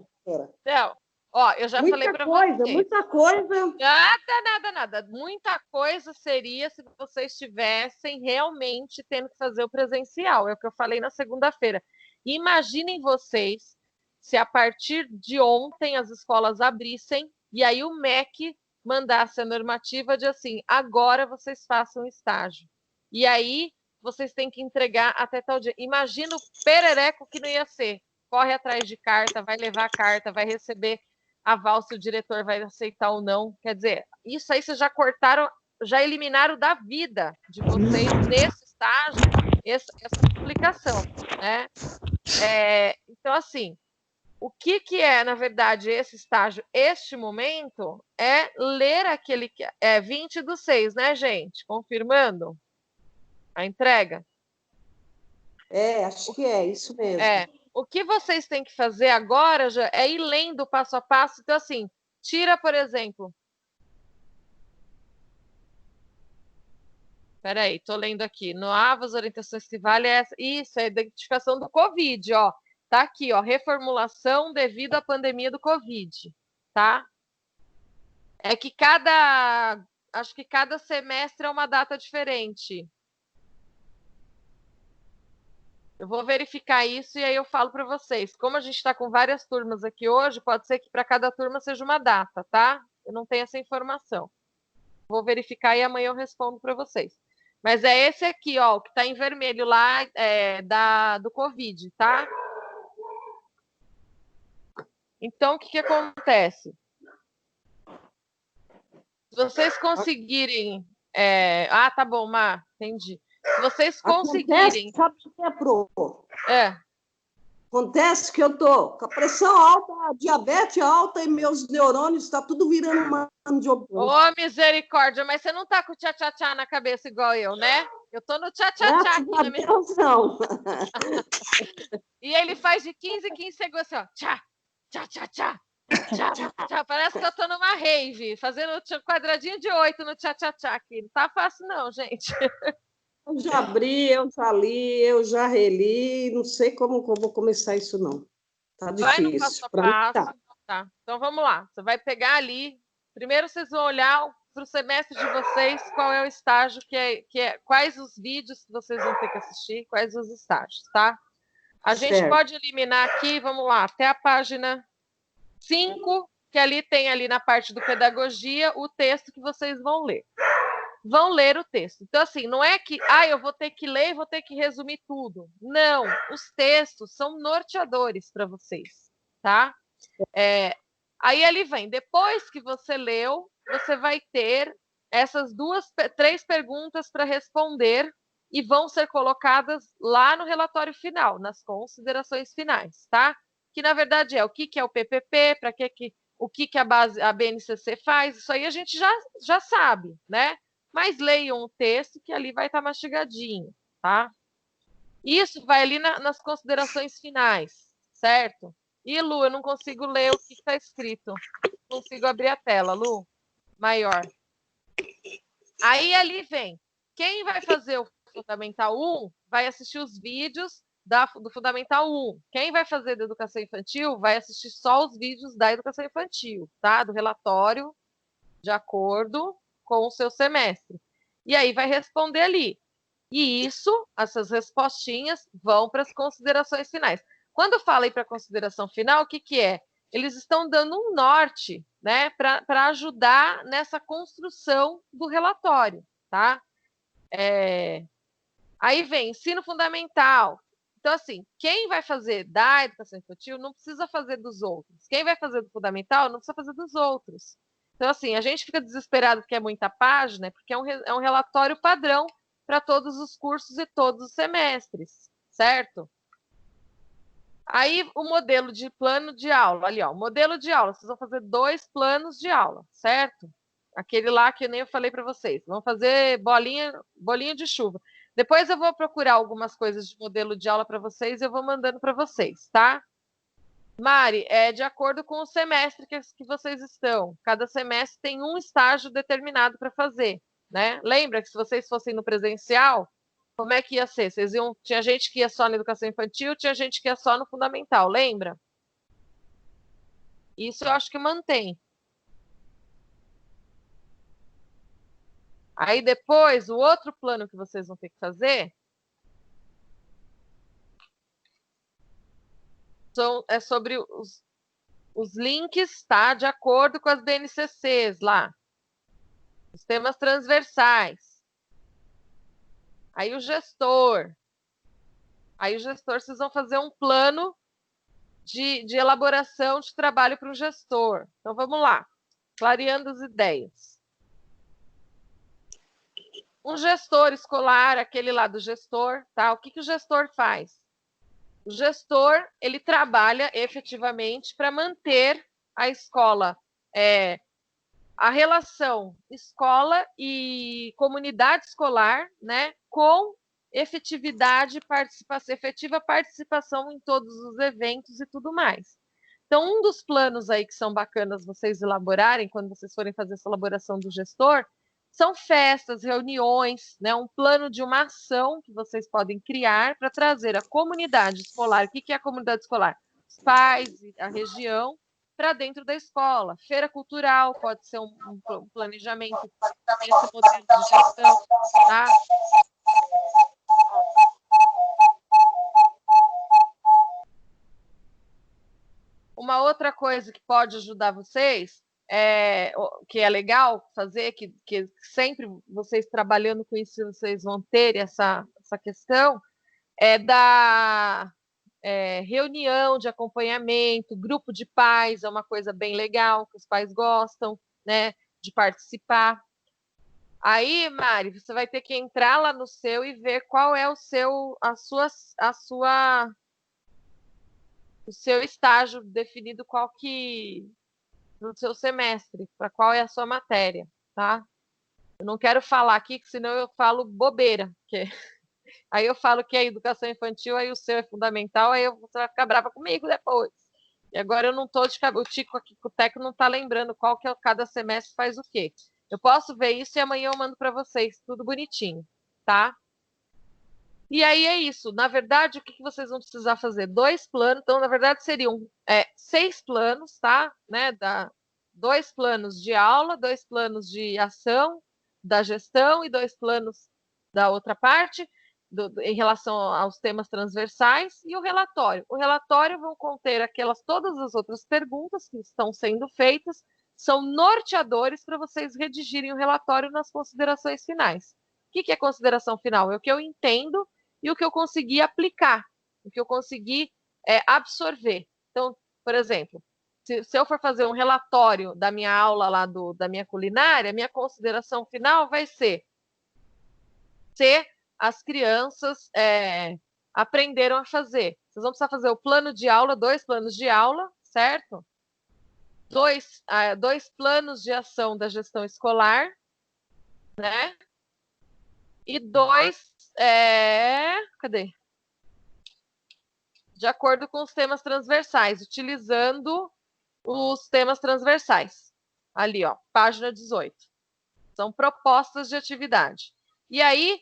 Não, ó, eu já falei para vocês. Muita coisa. Nada. Muita coisa seria se vocês estivessem realmente tendo que fazer o presencial. É o que eu falei na segunda-feira. Imaginem vocês se a partir de ontem as escolas abrissem e aí o MEC mandasse a normativa de assim, agora vocês façam estágio. E aí vocês têm que entregar até tal dia. Imagina o perereco que não ia ser. Corre atrás de carta, vai levar a carta, vai receber aval se o diretor vai aceitar ou não. Quer dizer, isso aí vocês já cortaram, já eliminaram da vida de vocês nesse estágio essa publicação, né? Então, assim, o que é, na verdade, esse estágio, este momento, é ler aquele... 20/6, né, gente? Confirmando a entrega? Acho que é isso mesmo. O que vocês têm que fazer agora já é ir lendo passo a passo. Então, assim, tira, por exemplo... Peraí, estou lendo aqui. Novas orientações que vale é essa. Isso, é a identificação do Covid, ó. Tá aqui, ó. Reformulação devido à pandemia do Covid, tá? É que acho que cada semestre é uma data diferente. Eu vou verificar isso e aí eu falo para vocês. Como a gente está com várias turmas aqui hoje, pode ser que para cada turma seja uma data, tá? Eu não tenho essa informação. Vou verificar e amanhã eu respondo para vocês. Mas é esse aqui, ó, o que está em vermelho lá, do Covid, tá? Então, o que acontece? Se vocês conseguirem... tá bom, Má, entendi. Se vocês conseguirem... Sabe o que é, Pro? Acontece que eu tô com a pressão alta, a diabetes alta e meus neurônios estão tudo virando mano de oposto. Ô, misericórdia, mas você não tá com tchá-tchá-tchá na cabeça igual eu, né? Eu tô no tchá-tchá-tchá aqui na minha... Não. E ele faz de 15 em 15 segundos assim, ó. Tchá, tchá, tchá, tchá. Tchá, tchá. Parece que eu tô numa rave, fazendo quadradinho de 8 no tchá-tchá-tchá aqui. Não tá fácil não, gente. Eu já abri, eu já li, eu já reli, não sei como eu vou começar isso, não. Tá difícil. Vai no passo a passo. Tá. Então, vamos lá. Você vai pegar ali. Primeiro, vocês vão olhar para o semestre de vocês, qual é o estágio quais os vídeos que vocês vão ter que assistir, quais os estágios, tá? A gente pode eliminar aqui, vamos lá, até a página 5, que ali tem ali na parte do pedagogia o texto que vocês vão ler. Vão ler o texto. Então, assim, não é que eu vou ter que ler e vou ter que resumir tudo. Não, os textos são norteadores para vocês, tá? Aí ali vem, depois que você leu, você vai ter essas 3 perguntas para responder e vão ser colocadas lá no relatório final, nas considerações finais, tá? Que, na verdade, o que é o PPP, o que a BNCC faz, isso aí a gente já sabe, né? Mas leiam o texto que ali vai estar mastigadinho, tá? Isso vai ali nas considerações finais, certo? E, Lu, eu não consigo ler o que está escrito. Não consigo abrir a tela, Lu. Maior. Aí ali vem. Quem vai fazer o Fundamental 1 vai assistir os vídeos do Fundamental 1. Quem vai fazer da Educação Infantil vai assistir só os vídeos da Educação Infantil, tá? Do relatório, de acordo com o seu semestre. E aí vai responder ali. E essas respostinhas vão para as considerações finais. Quando fala aí para a consideração final, o que é? Eles estão dando um norte, né, para ajudar nessa construção do relatório, tá? Aí vem ensino fundamental. Então, assim, quem vai fazer da educação infantil não precisa fazer dos outros. Quem vai fazer do fundamental não precisa fazer dos outros. Então, assim, a gente fica desesperado porque é muita página, porque é um relatório padrão para todos os cursos e todos os semestres, certo? Aí, o modelo de plano de aula, ali, ó, modelo de aula, vocês vão fazer 2 planos de aula, certo? Aquele lá que nem eu falei para vocês. Vão fazer bolinha de chuva. Depois eu vou procurar algumas coisas de modelo de aula para vocês e eu vou mandando para vocês, tá? Mari, é de acordo com o semestre que vocês estão. Cada semestre tem um estágio determinado para fazer, né? Lembra que se vocês fossem no presencial, como é que ia ser? Tinha gente que ia só na educação infantil, tinha gente que ia só no fundamental, lembra? Isso eu acho que mantém. Aí depois, o outro plano que vocês vão ter que fazer é sobre os links, tá? De acordo com as BNCCs lá. Os temas transversais. Aí o gestor. Vocês vão fazer um plano de elaboração de trabalho para o gestor. Então, vamos lá. Clareando as ideias. Um gestor escolar, aquele lá do gestor, tá? O que o gestor faz? O gestor, ele trabalha efetivamente para manter a escola, a relação escola e comunidade escolar, né, com efetiva participação em todos os eventos e tudo mais. Então, um dos planos aí que são bacanas vocês elaborarem, quando vocês forem fazer essa elaboração do gestor, são festas, reuniões, né, um plano de uma ação que vocês podem criar para trazer a comunidade escolar. O que é a comunidade escolar? Os pais, a região, para dentro da escola. Feira cultural pode ser um planejamento nesse modelo de gestão, tá? Uma outra coisa que pode ajudar vocês, que é legal fazer, que sempre vocês trabalhando com isso, vocês vão ter essa questão, é da reunião de acompanhamento, grupo de pais, é uma coisa bem legal, que os pais gostam, né, de participar. Aí, Mari, você vai ter que entrar lá no seu e ver qual é o seu estágio definido, no seu semestre, para qual é a sua matéria, tá? Eu não quero falar aqui, que senão eu falo bobeira, aí eu falo que é educação infantil, aí o seu é fundamental, aí você vai ficar brava comigo depois. E agora eu não estou de cabeça, o Tico aqui, o Teco não está lembrando qual que é cada semestre faz o quê. Eu posso ver isso e amanhã eu mando para vocês, tudo bonitinho, tá? E aí é isso. Na verdade, o que vocês vão precisar fazer? 2 planos. Então, na verdade, seriam 6 planos, tá? Né? 2 planos de aula, 2 planos de ação da gestão e 2 planos da outra parte, em relação aos temas transversais, e o relatório. O relatório vão conter todas as outras perguntas que estão sendo feitas, são norteadores para vocês redigirem o relatório nas considerações finais. O que é consideração final? É o que eu entendo e o que eu consegui aplicar, o que eu consegui absorver. Então, por exemplo, se eu for fazer um relatório da minha aula lá da minha culinária, minha consideração final vai ser se as crianças aprenderam a fazer. Vocês vão precisar fazer o plano de aula, 2 planos de aula, certo? 2 planos de ação da gestão escolar, né? E 2, cadê? De acordo com os temas transversais, utilizando os temas transversais. Ali, ó, página 18. São propostas de atividade. E aí,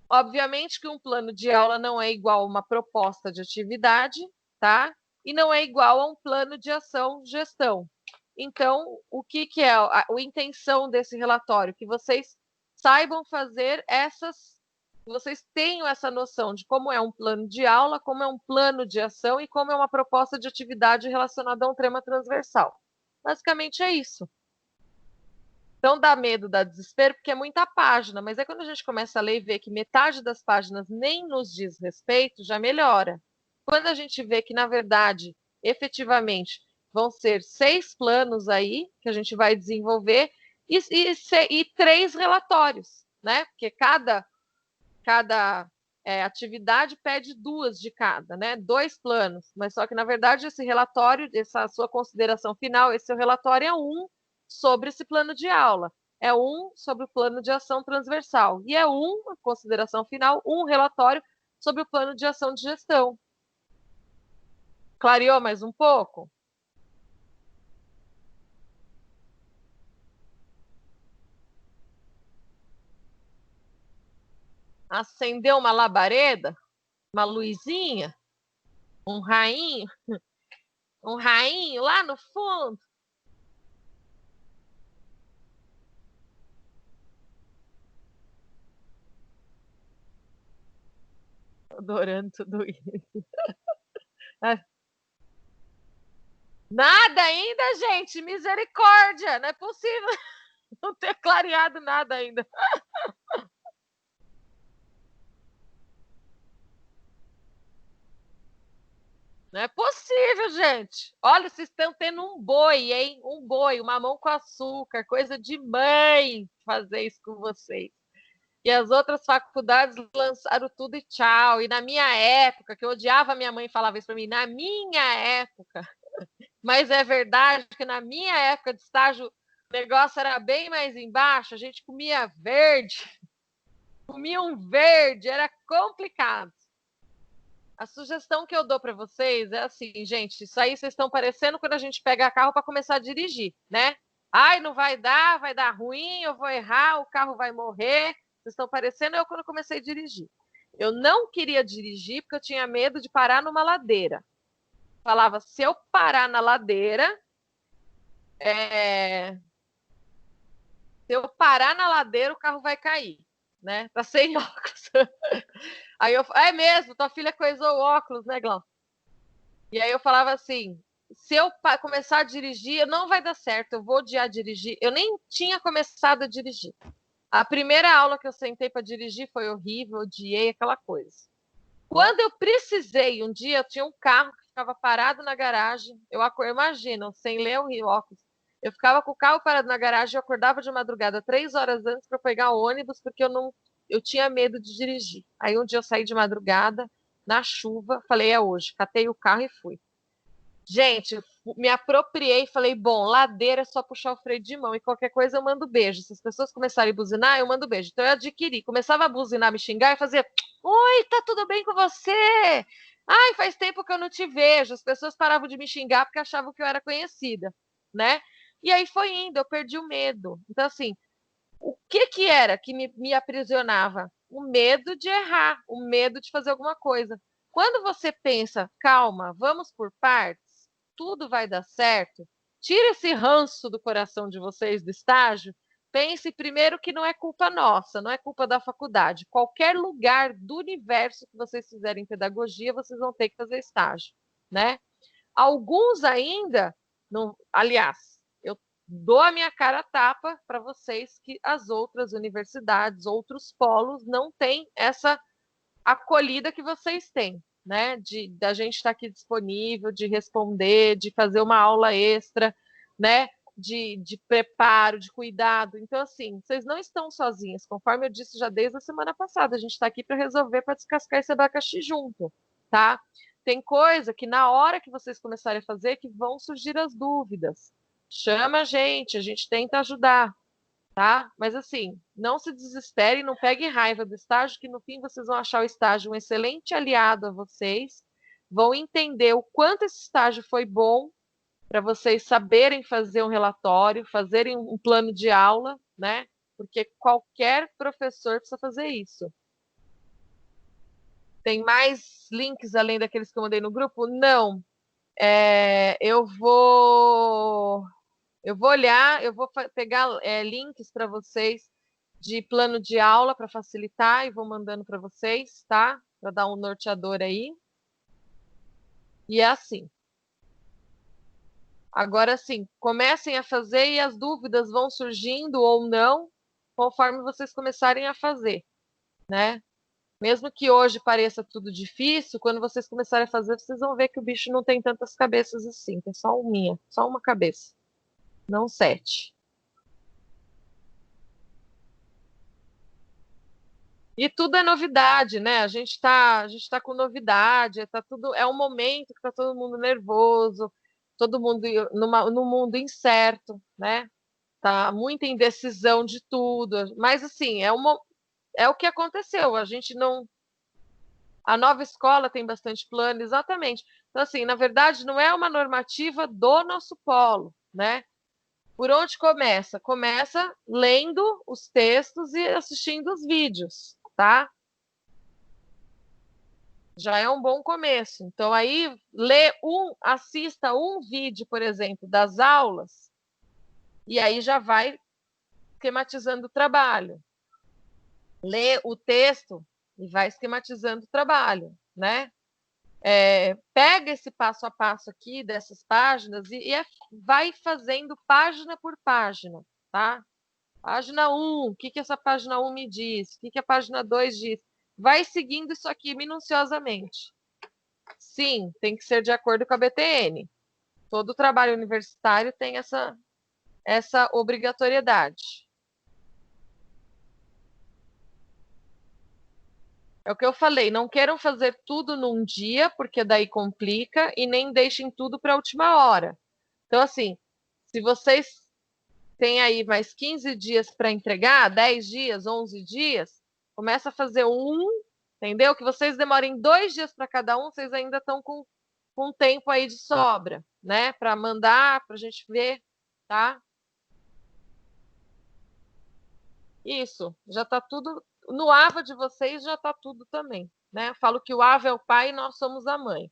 obviamente que um plano de aula não é igual a uma proposta de atividade, tá? E não é igual a um plano de ação gestão. Então, o que é a intenção desse relatório? Que vocês saibam fazer vocês tenham essa noção de como é um plano de aula, como é um plano de ação e como é uma proposta de atividade relacionada a um tema transversal. Basicamente é isso. Então dá medo, dá desespero, porque é muita página, mas quando a gente começa a ler e vê que metade das páginas nem nos diz respeito, já melhora. Quando a gente vê que, na verdade, efetivamente, vão ser 6 planos aí que a gente vai desenvolver e 3 relatórios, né? Porque cada atividade pede 2 de cada, né? 2 planos, mas só que, na verdade, esse relatório, essa sua consideração final, esse seu relatório é um sobre esse plano de aula, é um sobre o plano de ação transversal, e é a consideração final, um relatório sobre o plano de ação de gestão. Clareou mais um pouco? Acendeu uma labareda? Uma luzinha? Um rainho? Um rainho lá no fundo? Adorando tudo isso. Nada ainda, gente. Misericórdia. Não é possível não ter clareado nada ainda. Não é possível, gente. Olha, vocês estão tendo um boi, hein? Um boi, uma mamão com açúcar, coisa de mãe fazer isso com vocês. E as outras faculdades lançaram tudo e tchau. E na minha época, que eu odiava minha mãe falava isso para mim, na minha época. Mas é verdade que na minha época de estágio o negócio era bem mais embaixo, a gente comia verde. Comia um verde, era complicado. A sugestão que eu dou para vocês é assim, gente, isso aí vocês estão parecendo quando a gente pega carro para começar a dirigir, né? Ai, não vai dar ruim, eu vou errar, o carro vai morrer. Vocês estão parecendo eu quando comecei a dirigir. Eu não queria dirigir porque eu tinha medo de parar numa ladeira. Falava, se eu parar na ladeira, o carro vai cair, né? Tá sem óculos. Aí é mesmo, tua filha coisou o óculos, né, Glau? E aí eu falava assim, se eu começar a dirigir, não vai dar certo, eu vou odiar dirigir. Eu nem tinha começado a dirigir. A primeira aula que eu sentei para dirigir foi horrível, odiei aquela coisa. Quando eu precisei, um dia eu tinha um carro que ficava parado na garagem, imagina, sem ler o óculos, eu ficava com o carro parado na garagem, eu acordava de madrugada 3 horas antes para pegar o ônibus, porque eu tinha medo de dirigir. Aí um dia eu saí de madrugada, na chuva, falei, é hoje, catei o carro e fui. Gente, me apropriei e falei, bom, ladeira é só puxar o freio de mão e qualquer coisa eu mando beijo. Se as pessoas começarem a buzinar, eu mando beijo. Então eu adquiri, começava a buzinar, me xingar e fazia, oi, tá tudo bem com você? Ai, faz tempo que eu não te vejo. As pessoas paravam de me xingar porque achavam que eu era conhecida, né? E aí foi indo, eu perdi o medo. Então, assim, o que era que me aprisionava? O medo de errar, o medo de fazer alguma coisa. Quando você pensa, calma, vamos por partes, tudo vai dar certo, tira esse ranço do coração de vocês do estágio, pense primeiro que não é culpa nossa, não é culpa da faculdade. Qualquer lugar do universo que vocês fizerem pedagogia, vocês vão ter que fazer estágio, né? Alguns ainda, aliás, eu dou a minha cara a tapa para vocês que as outras universidades, outros polos não têm essa acolhida que vocês têm, né? Da gente estar aqui disponível, de responder, de fazer uma aula extra, né? De preparo, de cuidado. Então, assim, vocês não estão sozinhos. Conforme eu disse já desde a semana passada, a gente está aqui para resolver, para descascar esse abacaxi junto, tá? Tem coisa que na hora que vocês começarem a fazer que vão surgir as dúvidas. Chama a gente tenta ajudar, tá? Mas assim, não se desesperem, não peguem raiva do estágio, que no fim vocês vão achar o estágio um excelente aliado a vocês, vão entender o quanto esse estágio foi bom para vocês saberem fazer um relatório, fazerem um plano de aula, né? Porque qualquer professor precisa fazer isso. Tem mais links além daqueles que eu mandei no grupo? Não. Eu vou olhar, eu vou pegar links para vocês de plano de aula para facilitar e vou mandando para vocês, tá? Para dar um norteador aí. E é assim. Agora sim, comecem a fazer e as dúvidas vão surgindo ou não, conforme vocês começarem a fazer, né? Mesmo que hoje pareça tudo difícil, quando vocês começarem a fazer, vocês vão ver que o bicho não tem tantas cabeças assim, tem só uma cabeça, não 7. E tudo é novidade, né? A gente tá com novidade, tá tudo, é um momento que tá todo mundo nervoso, todo mundo no mundo incerto, né? Tá muita indecisão de tudo, mas assim, é o que aconteceu. A gente não, a nova escola tem bastante plano, exatamente. Então assim, na verdade, não é uma normativa do nosso polo, né? Por onde começa? Começa lendo os textos e assistindo os vídeos, tá? Já é um bom começo. Então, aí, assista um vídeo, por exemplo, das aulas, e aí já vai esquematizando o trabalho. Lê o texto e vai esquematizando o trabalho, né? Pega esse passo a passo aqui dessas páginas e vai fazendo página por página, tá? Página 1, o que essa página 1 me diz? O que a página 2 diz? Vai seguindo isso aqui minuciosamente. Sim, tem que ser de acordo com a BTN. Todo trabalho universitário tem essa obrigatoriedade. É o que eu falei, não queiram fazer tudo num dia, porque daí complica, e nem deixem tudo para a última hora. Então, assim, se vocês têm aí mais 15 dias para entregar, 10 dias, 11 dias, começa a fazer entendeu? Que vocês demorem 2 dias para cada um, vocês ainda estão com tempo aí de sobra, né? Para mandar, para a gente ver, tá? Isso, já está tudo. No AVA de vocês já está tudo também, né? Eu falo que o AVA é o pai e nós somos a mãe.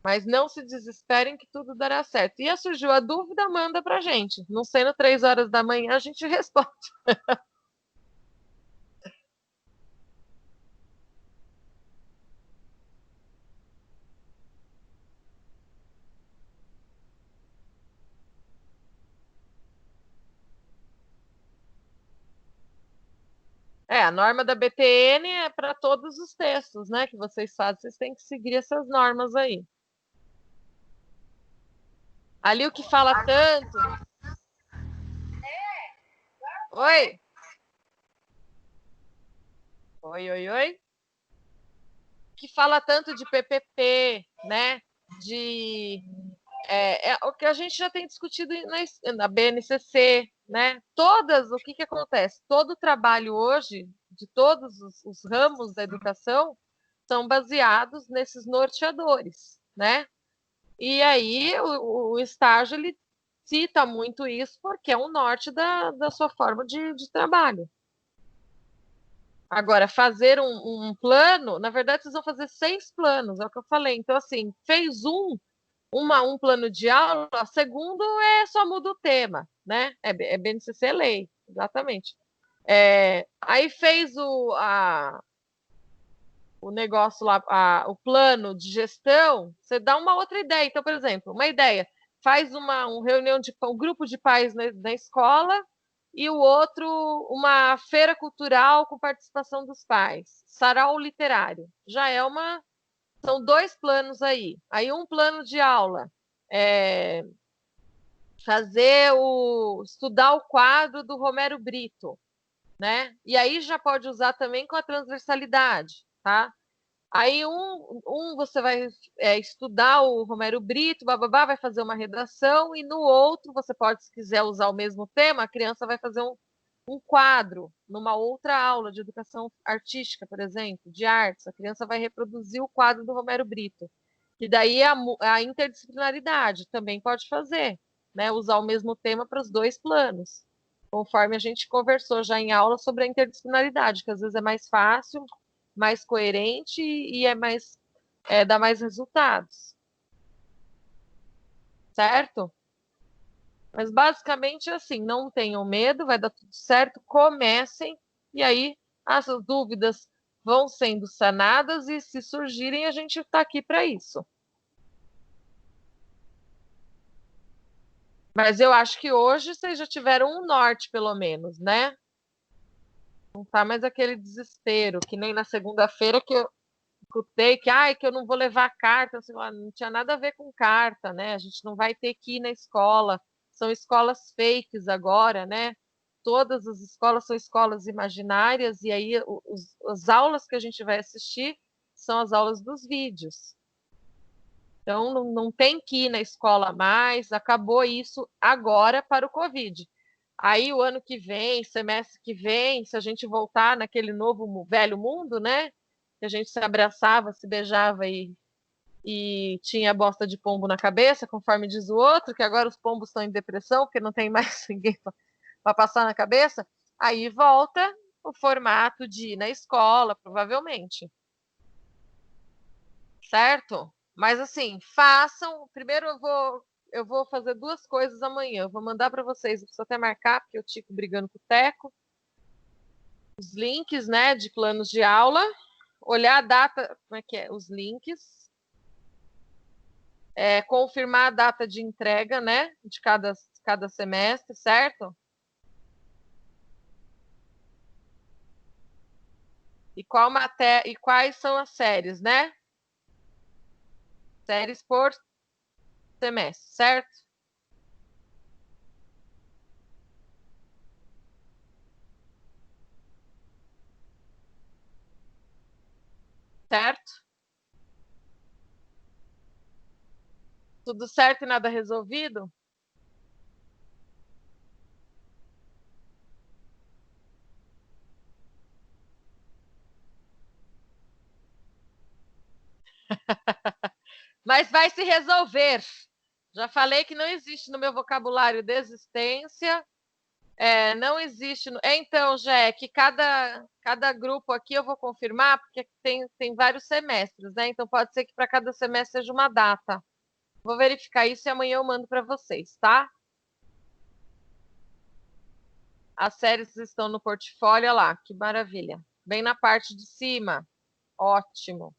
Mas não se desesperem que tudo dará certo. E surgiu a dúvida, manda pra gente. Não sendo 3 horas da manhã, a gente responde. A norma da BTN é para todos os textos, né? Que vocês fazem, vocês têm que seguir essas normas aí. Ali o que fala tanto. Oi? Oi, oi, oi? Que fala tanto de PPP, né? O que a gente já tem discutido na BNCC, né? O que acontece? Todo o trabalho hoje, de todos os ramos da educação, são baseados nesses norteadores, né? E aí o estágio, ele cita muito isso porque é um norte da sua forma de trabalho. Agora, fazer um plano, na verdade, vocês vão fazer 6 planos, é o que eu falei. Então, assim, fez um plano de aula, segundo só muda o tema, né? É BNCC lei, exatamente. Aí fez o negócio lá, o plano de gestão, você dá uma outra ideia. Então, por exemplo, uma ideia, faz uma reunião um grupo de pais na escola e o outro uma feira cultural com participação dos pais, sarau literário. Já são 2 planos aí. Aí um plano de aula, estudar o quadro do Romero Brito, né? E aí já pode usar também com a transversalidade, tá? Aí você vai estudar o Romero Brito, bababá, vai fazer uma redação, e no outro você pode, se quiser usar o mesmo tema, a criança vai fazer um quadro numa outra aula de educação artística, por exemplo, de artes. A criança vai reproduzir o quadro do Romero Brito. E daí a interdisciplinaridade também pode fazer, né? Usar o mesmo tema para os 2 planos, conforme a gente conversou já em aula sobre a interdisciplinaridade, que às vezes é mais fácil, mais coerente e dá mais resultados. Certo? Mas basicamente assim, não tenham medo, vai dar tudo certo, comecem, e aí as dúvidas vão sendo sanadas, e se surgirem, a gente está aqui para isso. Mas eu acho que hoje vocês já tiveram um norte, pelo menos, né? Não tá mais aquele desespero, que nem na segunda-feira que escutei que, que eu não vou levar carta, assim, não tinha nada a ver com carta, né? A gente não vai ter que ir na escola, são escolas fakes agora, né? Todas as escolas são escolas imaginárias, e aí as aulas que a gente vai assistir são as aulas dos vídeos. Então, não tem que ir na escola mais, acabou isso agora para o Covid. Aí, o ano que vem, semestre que vem, se a gente voltar naquele novo, velho mundo, né? Que a gente se abraçava, se beijava e tinha bosta de pombo na cabeça, conforme diz o outro, que agora os pombos estão em depressão, porque não tem mais ninguém para passar na cabeça. Aí volta o formato de ir na escola, provavelmente. Certo? Mas assim, façam. Primeiro eu vou fazer duas coisas amanhã. Eu vou mandar para vocês, eu preciso até marcar, porque eu tico brigando com o Teco. Os links, né, de planos de aula. Olhar a data, como é que é? Os links. Confirmar a data de entrega, né, de cada semestre, certo? E quais são as séries, né? Séries por semestre, certo? Certo? Tudo certo e nada resolvido? Mas vai se resolver. Já falei que não existe no meu vocabulário desistência. Não existe. Então, Jack, cada grupo aqui eu vou confirmar, porque tem vários semestres, né? Então pode ser que para cada semestre seja uma data. Vou verificar isso e amanhã eu mando para vocês, tá? As séries estão no portfólio, olha lá, que maravilha. Bem na parte de cima. Ótimo.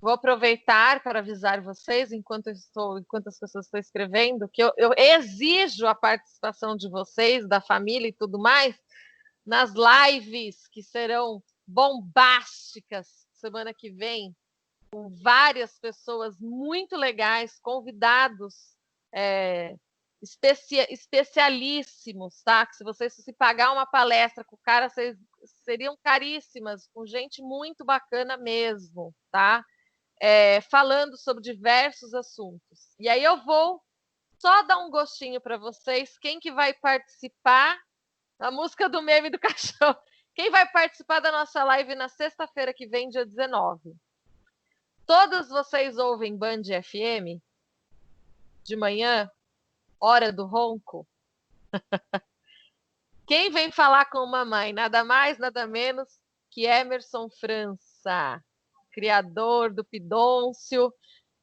Vou aproveitar para avisar vocês, enquanto as pessoas estão escrevendo, que eu exijo a participação de vocês, da família e tudo mais, nas lives que serão bombásticas semana que vem, com várias pessoas muito legais, convidados especialíssimos, tá? Que se vocês se pagar uma palestra com o cara, vocês seriam caríssimas, com gente muito bacana mesmo, tá? Falando sobre diversos assuntos. E aí eu vou só dar um gostinho para vocês. Quem que vai participar? A música do meme do caixão. Quem vai participar da nossa live na sexta-feira que vem, dia 19? Todos vocês ouvem Band FM? De manhã? Hora do ronco? Quem vem falar com mamãe? Nada mais, nada menos que Emerson França, criador do Pidôncio,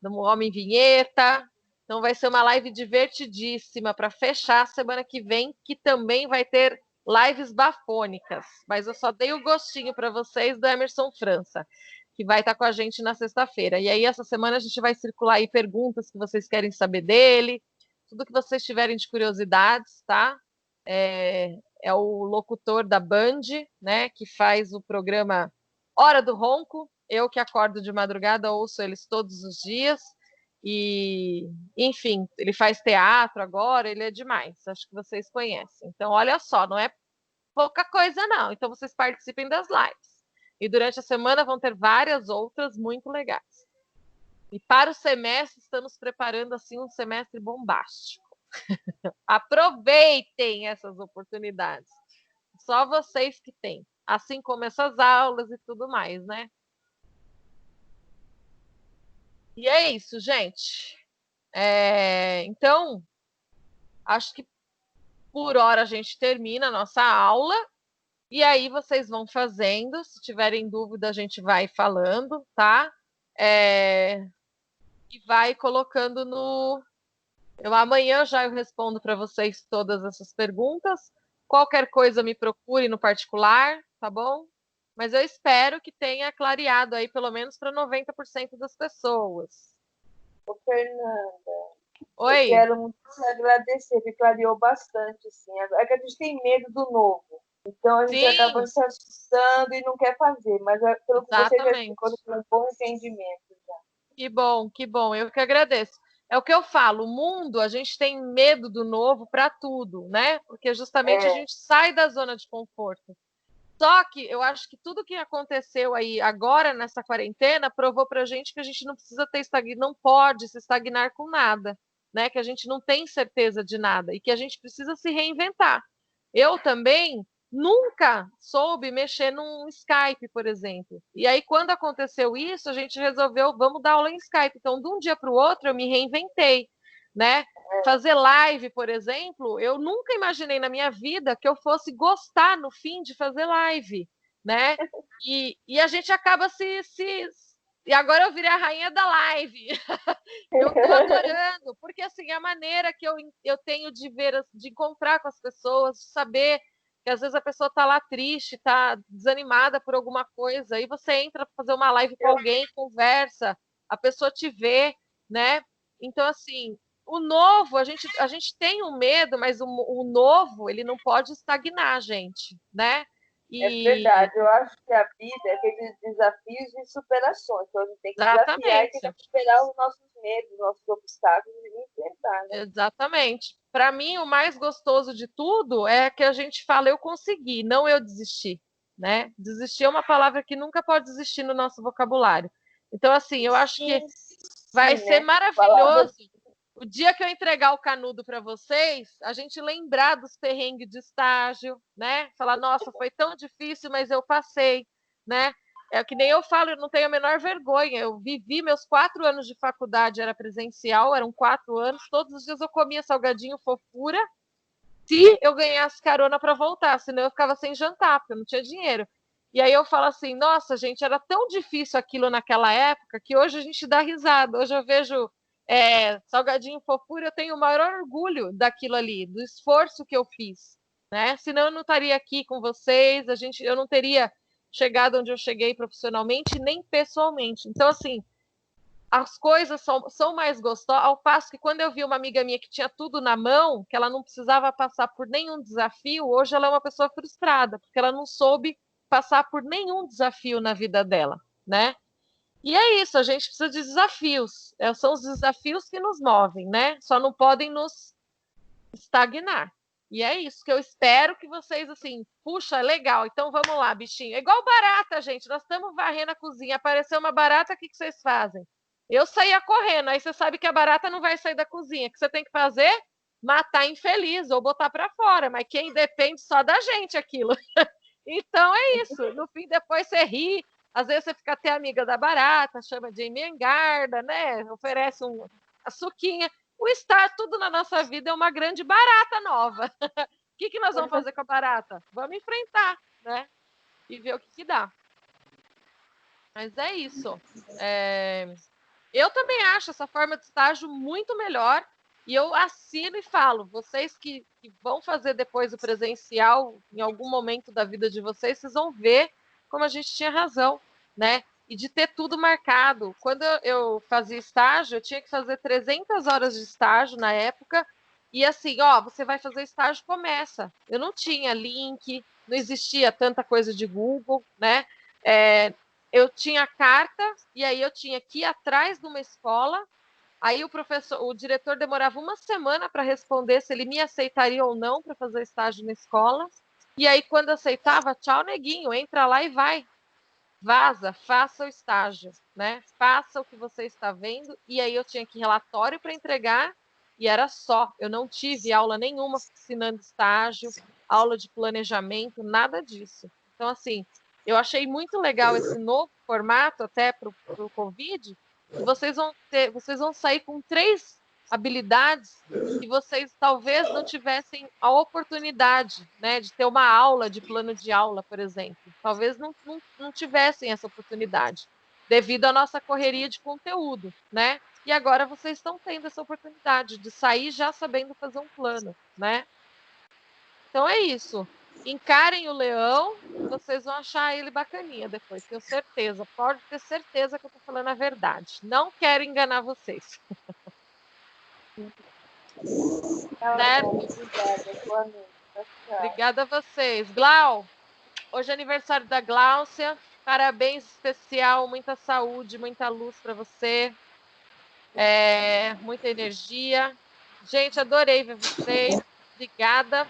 do Homem Vinheta. Então vai ser uma live divertidíssima para fechar a semana que vem, que também vai ter lives bafônicas. Mas eu só dei o gostinho para vocês do Emerson França, que vai estar com a gente na sexta-feira. E aí essa semana a gente vai circular aí perguntas que vocês querem saber dele, tudo que vocês tiverem de curiosidades, tá? É o locutor da Band, né, que faz o programa Hora do Ronco. Eu que acordo de madrugada, ouço eles todos os dias. E, enfim, ele faz teatro agora, ele é demais. Acho que vocês conhecem. Então, olha só, não é pouca coisa, não. Então, vocês participem das lives. E durante a semana vão ter várias outras muito legais. E para o semestre, estamos preparando assim um semestre bombástico. Aproveitem essas oportunidades. Só vocês que têm. Assim como essas aulas e tudo mais, né? E é isso, gente. Então, acho que por hora a gente termina a nossa aula. E aí vocês vão fazendo. Se tiverem dúvida, a gente vai falando, tá? E vai colocando no. Amanhã já eu respondo para vocês todas essas perguntas. Qualquer coisa me procure no particular, tá bom? Mas eu espero que tenha clareado aí pelo menos para 90% das pessoas. Ô, Fernanda, Oi. Eu quero muito te agradecer, que clareou bastante, assim. É que a gente tem medo do novo. Então a gente acaba se assustando e não quer fazer, mas pelo que você já explicou, tem um bom entendimento já. Que bom, eu que agradeço. É o que eu falo, o mundo, a gente tem medo do novo para tudo, né? Porque justamente a gente sai da zona de conforto. Só que eu acho que tudo que aconteceu aí agora nessa quarentena provou para a gente que a gente não precisa não pode se estagnar com nada, né? Que a gente não tem certeza de nada e que a gente precisa se reinventar. Eu também nunca soube mexer num Skype, por exemplo. E aí, quando aconteceu isso, a gente resolveu, vamos dar aula em Skype. Então, de um dia para o outro, eu me reinventei, né? Fazer live, por exemplo, eu nunca imaginei na minha vida que eu fosse gostar no fim de fazer live, né? E a gente acaba E agora eu virei a rainha da live. Eu tô adorando, porque assim, a maneira que eu tenho de ver, de encontrar com as pessoas, de saber que às vezes a pessoa tá lá triste, tá desanimada por alguma coisa, aí você entra para fazer uma live com alguém, conversa, a pessoa te vê, né? Então, assim, o novo, a gente tem um medo, mas o novo, ele não pode estagnar, gente, né? É verdade, eu acho que a vida é aqueles desafios e superações. Então a gente tem que desafiar e tem que superar os nossos medos, os nossos obstáculos e enfrentar, né? Exatamente. Para mim, o mais gostoso de tudo é que a gente fala eu consegui, não eu desisti, né? Desistir é uma palavra que nunca pode existir no nosso vocabulário. Então, assim, eu acho que vai ser maravilhoso o dia que eu entregar o canudo para vocês, a gente lembrar dos perrengues de estágio, né? Falar, nossa, foi tão difícil, mas eu passei, né? É que nem eu falo, eu não tenho a menor vergonha. Eu vivi meus 4 anos de faculdade, era presencial, eram 4 anos. Todos os dias eu comia salgadinho fofura, se eu ganhasse carona para voltar, senão eu ficava sem jantar, porque eu não tinha dinheiro. E aí eu falo assim, nossa, gente, era tão difícil aquilo naquela época que hoje a gente dá risada. Hoje eu vejo salgadinho fofura, eu tenho o maior orgulho daquilo ali, do esforço que eu fiz, né? Senão eu não estaria aqui com vocês, eu não teria chegado onde eu cheguei profissionalmente, nem pessoalmente. Então, assim, as coisas são mais gostosas, ao passo que quando eu vi uma amiga minha que tinha tudo na mão, que ela não precisava passar por nenhum desafio, hoje ela é uma pessoa frustrada, porque ela não soube passar por nenhum desafio na vida dela, né? E é isso, a gente precisa de desafios. São os desafios que nos movem, né? Só não podem nos estagnar. E é isso que eu espero que vocês, assim, puxa, legal, então vamos lá, bichinho. É igual barata, gente, nós estamos varrendo a cozinha, apareceu uma barata, o que vocês fazem? Eu saía correndo, aí você sabe que a barata não vai sair da cozinha. O que você tem que fazer? Matar infeliz ou botar para fora, mas quem depende só da gente aquilo. Então é isso. No fim, depois você ri, às vezes você fica até amiga da barata, chama de engarda, né? Oferece a suquinha. O estar tudo na nossa vida é uma grande barata nova. O que nós vamos fazer com a barata? Vamos enfrentar, né? E ver o que dá. Mas é isso. Eu também acho essa forma de estágio muito melhor. E eu assino e falo, vocês que vão fazer depois o presencial, em algum momento da vida de vocês, vocês vão ver como a gente tinha razão, né? E de ter tudo marcado. Quando eu fazia estágio, eu tinha que fazer 300 horas de estágio na época. E assim, ó, você vai fazer estágio, começa. Eu não tinha link, não existia tanta coisa de Google, né? Eu tinha carta, e aí eu tinha que ir atrás de uma escola. Aí o diretor demorava uma semana para responder se ele me aceitaria ou não para fazer estágio na escola. E aí, quando aceitava, tchau, neguinho, entra lá e vai. Vaza, faça o estágio, né? Faça o que você está vendo. E aí eu tinha que relatório para entregar, e era só. Eu não tive aula nenhuma ensinando estágio, aula de planejamento, nada disso. Então, assim, eu achei muito legal esse novo formato, até para o Covid, que vocês vão sair com 3 habilidades que vocês talvez não tivessem a oportunidade, né, de ter uma aula de plano de aula, por exemplo. Talvez não tivessem essa oportunidade, devido à nossa correria de conteúdo, né? E agora vocês estão tendo essa oportunidade de sair já sabendo fazer um plano, né? Então é isso. Encarem o leão, vocês vão achar ele bacaninha depois, tenho certeza. Pode ter certeza que eu estou falando a verdade. Não quero enganar vocês. Certo? Obrigada a vocês. Glau, hoje é aniversário da Gláucia. Parabéns especial, muita saúde, muita luz para você. Muita energia. Gente, adorei ver vocês. Obrigada.